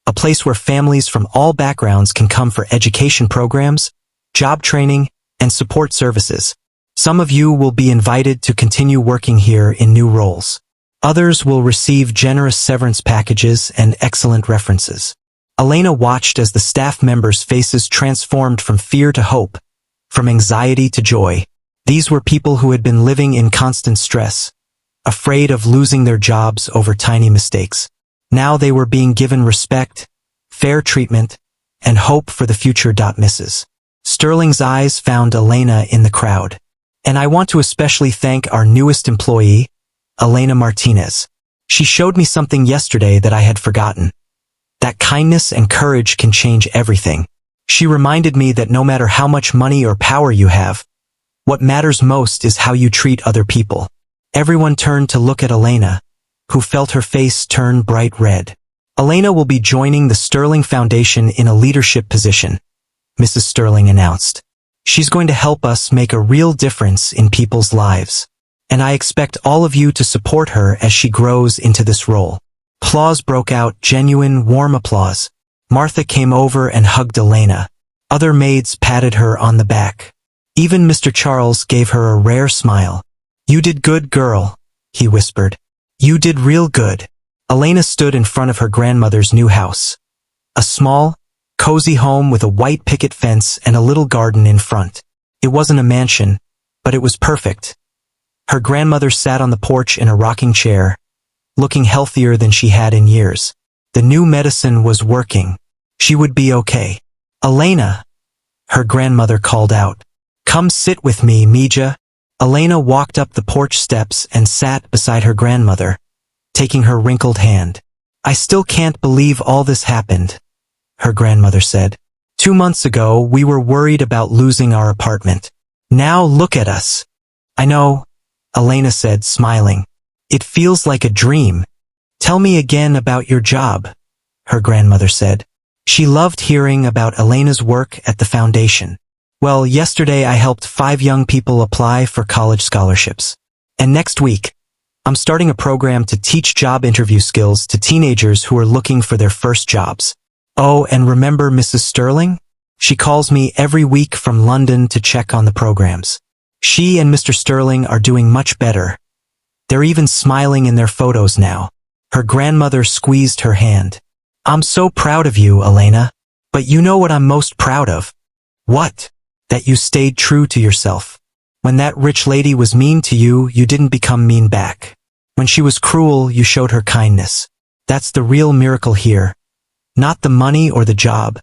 A: a place where families from all backgrounds can come for education programs, job training, and support services. Some of you will be invited to continue working here in new roles. Others will receive generous severance packages and excellent references." Elena watched as the staff members' faces transformed from fear to hope, from anxiety to joy. These were people who had been living in constant stress, afraid of losing their jobs over tiny mistakes. Now they were being given respect, fair treatment, and hope for the future. Mrs. Sterling's eyes found Elena in the crowd. "And I want to especially thank our newest employee, Elena Martinez. She showed me something yesterday that I had forgotten. That kindness and courage can change everything. She reminded me that no matter how much money or power you have, what matters most is how you treat other people." Everyone turned to look at Elena, who felt her face turn bright red. "Elena will be joining the Sterling Foundation in a leadership position," Mrs. Sterling announced. "She's going to help us make a real difference in people's lives. And I expect all of you to support her as she grows into this role." Applause broke out, genuine, warm applause. Martha came over and hugged Elena. Other maids patted her on the back. Even Mr. Charles gave her a rare smile. "You did good, girl," he whispered. "You did real good." Elena stood in front of her grandmother's new house. A small, cozy home with a white picket fence and a little garden in front. It wasn't a mansion, but it was perfect. Her grandmother sat on the porch in a rocking chair, looking healthier than she had in years. The new medicine was working. She would be okay. "Elena!" her grandmother called out. "Come sit with me, Mija." Elena walked up the porch steps and sat beside her grandmother, taking her wrinkled hand. "I still can't believe all this happened," her grandmother said. "2 months ago, we were worried about losing our apartment. Now look at us." "I know," Elena said, smiling. "It feels like a dream." "Tell me again about your job," her grandmother said. She loved hearing about Elena's work at the foundation. "Well, yesterday I helped 5 young people apply for college scholarships. And next week, I'm starting a program to teach job interview skills to teenagers who are looking for their first jobs. Oh, and remember Mrs. Sterling? She calls me every week from London to check on the programs. She and Mr. Sterling are doing much better. They're even smiling in their photos now." Her grandmother squeezed her hand. "I'm so proud of you, Elena. But you know what I'm most proud of?" "What?" "That you stayed true to yourself. When that rich lady was mean to you, you didn't become mean back. When she was cruel, you showed her kindness. That's the real miracle here. Not the money or the job,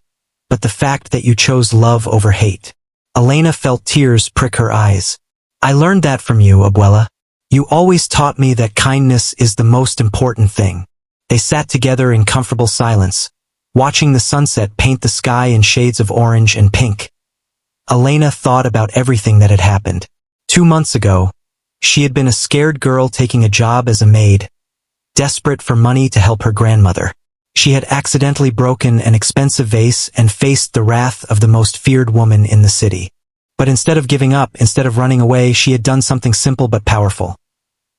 A: but the fact that you chose love over hate." Elena felt tears prick her eyes. "I learned that from you, Abuela. You always taught me that kindness is the most important thing." They sat together in comfortable silence, watching the sunset paint the sky in shades of orange and pink. Elena thought about everything that had happened. 2 months ago, she had been a scared girl taking a job as a maid, desperate for money to help her grandmother. She had accidentally broken an expensive vase and faced the wrath of the most feared woman in the city. But instead of giving up, instead of running away, she had done something simple but powerful.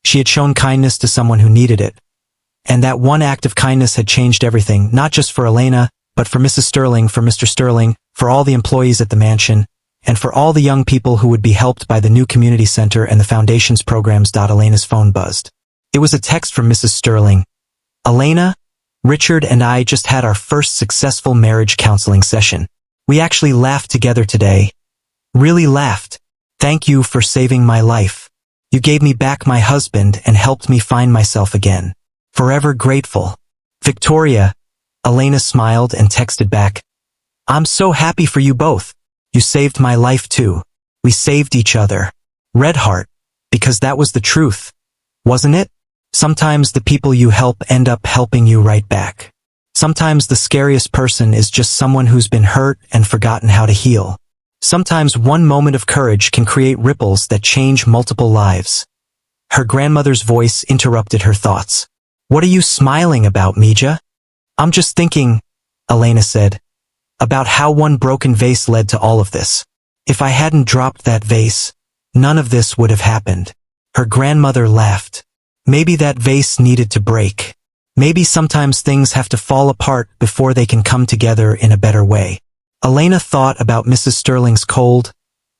A: She had shown kindness to someone who needed it. And that one act of kindness had changed everything, not just for Elena, but for Mrs. Sterling, for Mr. Sterling, for all the employees at the mansion, and for all the young people who would be helped by the new community center and the foundation's programs. Elena's phone buzzed. It was a text from Mrs. Sterling. "Elena, Richard and I just had our first successful marriage counseling session. We actually laughed together today. Really laughed. Thank you for saving my life. You gave me back my husband and helped me find myself again. Forever grateful. Victoria." Elena smiled and texted back. "I'm so happy for you both. You saved my life too. We saved each other. Red heart, because that was the truth, wasn't it? Sometimes the people you help end up helping you right back. Sometimes the scariest person is just someone who's been hurt and forgotten how to heal. Sometimes one moment of courage can create ripples that change multiple lives." Her grandmother's voice interrupted her thoughts. "What are you smiling about, Mija?" "I'm just thinking," Elena said, "about how one broken vase led to all of this. If I hadn't dropped that vase, none of this would have happened." Her grandmother laughed. "Maybe that vase needed to break. Maybe sometimes things have to fall apart before they can come together in a better way." Elena thought about Mrs. Sterling's cold,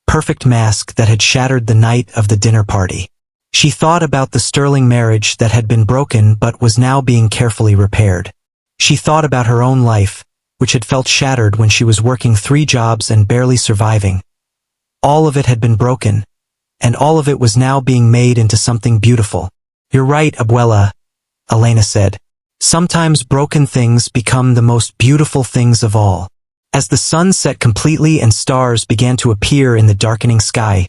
A: perfect mask that had shattered the night of the dinner party. She thought about the Sterling marriage that had been broken but was now being carefully repaired. She thought about her own life, which had felt shattered when she was working 3 jobs and barely surviving. All of it had been broken, and all of it was now being made into something beautiful. "You're right, Abuela," Elena said. "Sometimes broken things become the most beautiful things of all." As the sun set completely and stars began to appear in the darkening sky,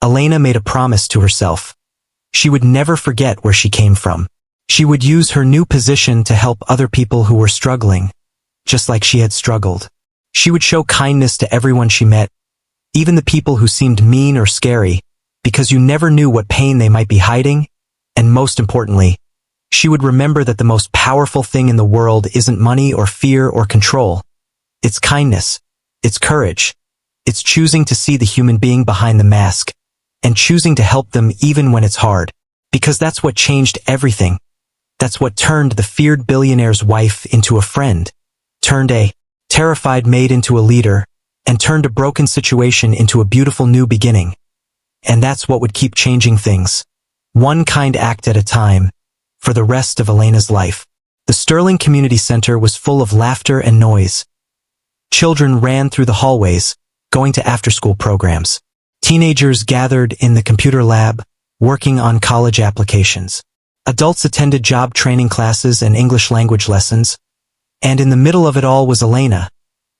A: Elena made a promise to herself. She would never forget where she came from. She would use her new position to help other people who were struggling, just like she had struggled. She would show kindness to everyone she met, even the people who seemed mean or scary, because you never knew what pain they might be hiding, and most importantly, she would remember that the most powerful thing in the world isn't money or fear or control. It's kindness. It's courage. It's choosing to see the human being behind the mask, and choosing to help them even when it's hard, because that's what changed everything. That's what turned the feared billionaire's wife into a friend, turned a terrified maid into a leader, and turned a broken situation into a beautiful new beginning. And that's what would keep changing things, one kind act at a time, for the rest of Elena's life. The Sterling Community Center was full of laughter and noise. Children ran through the hallways, going to after-school programs. Teenagers gathered in the computer lab, working on college applications. Adults attended job training classes and English language lessons. And in the middle of it all was Elena,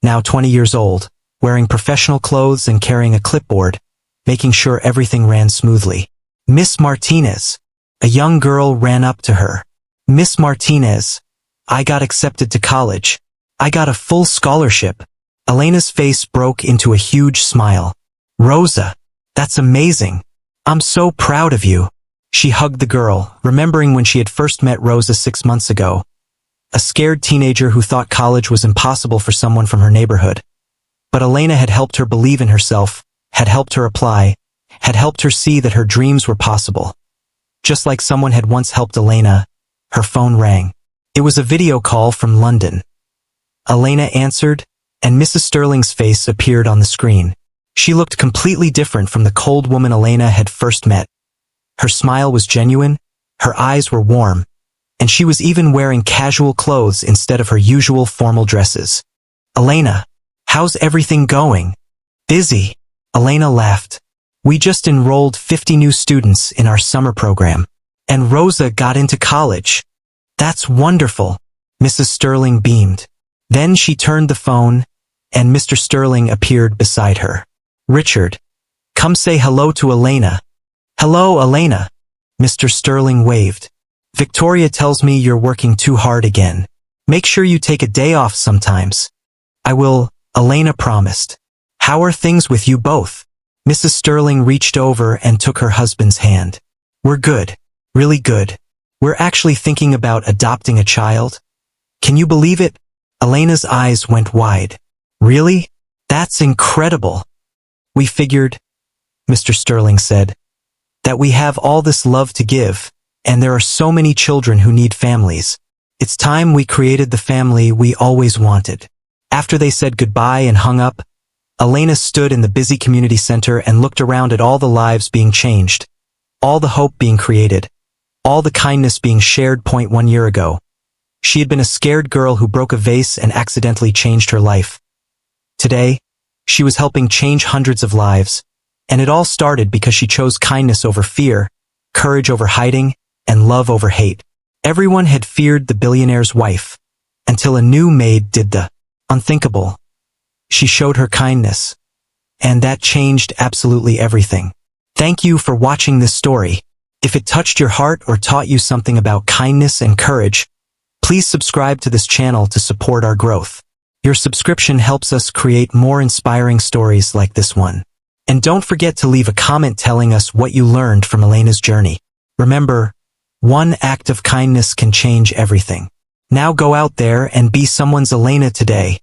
A: now 20 years old, wearing professional clothes and carrying a clipboard, making sure everything ran smoothly. "Miss Martinez." A young girl ran up to her. "Miss Martinez, I got accepted to college. I got a full scholarship." Elena's face broke into a huge smile. "Rosa, that's amazing. I'm so proud of you." She hugged the girl, remembering when she had first met Rosa 6 months ago. A scared teenager who thought college was impossible for someone from her neighborhood. But Elena had helped her believe in herself, had helped her apply, had helped her see that her dreams were possible. Just like someone had once helped Elena, her phone rang. It was a video call from London. Elena answered, and Mrs. Sterling's face appeared on the screen. She looked completely different from the cold woman Elena had first met. Her smile was genuine, her eyes were warm, and she was even wearing casual clothes instead of her usual formal dresses. "Elena, how's everything going?" "Busy." Elena laughed. "We just enrolled 50 new students in our summer program. And Rosa got into college." "That's wonderful." Mrs. Sterling beamed. Then she turned the phone, and Mr. Sterling appeared beside her. "Richard, come say hello to Elena." "Hello, Elena." Mr. Sterling waved. "Victoria tells me you're working too hard again. Make sure you take a day off sometimes." "I will," Elena promised. "How are things with you both?" Mrs. Sterling reached over and took her husband's hand. "We're good. Really good. We're actually thinking about adopting a child." "Can you believe it?" Elena's eyes went wide. "Really? That's incredible." "We figured," Mr. Sterling said, "that we have all this love to give, and there are so many children who need families. It's time we created the family we always wanted." After they said goodbye and hung up, Elena stood in the busy community center and looked around at all the lives being changed, all the hope being created, all the kindness being shared. 1 year ago, she had been a scared girl who broke a vase and accidentally changed her life. Today, she was helping change hundreds of lives, and it all started because she chose kindness over fear, courage over hiding, and love over hate. Everyone had feared the billionaire's wife, until a new maid did the unthinkable. She showed her kindness, and that changed absolutely everything. Thank you for watching this story. If it touched your heart or taught you something about kindness and courage, please subscribe to this channel to support our growth. Your subscription helps us create more inspiring stories like this one. And don't forget to leave a comment telling us what you learned from Elena's journey. Remember, one act of kindness can change everything. Now go out there and be someone's Elena today.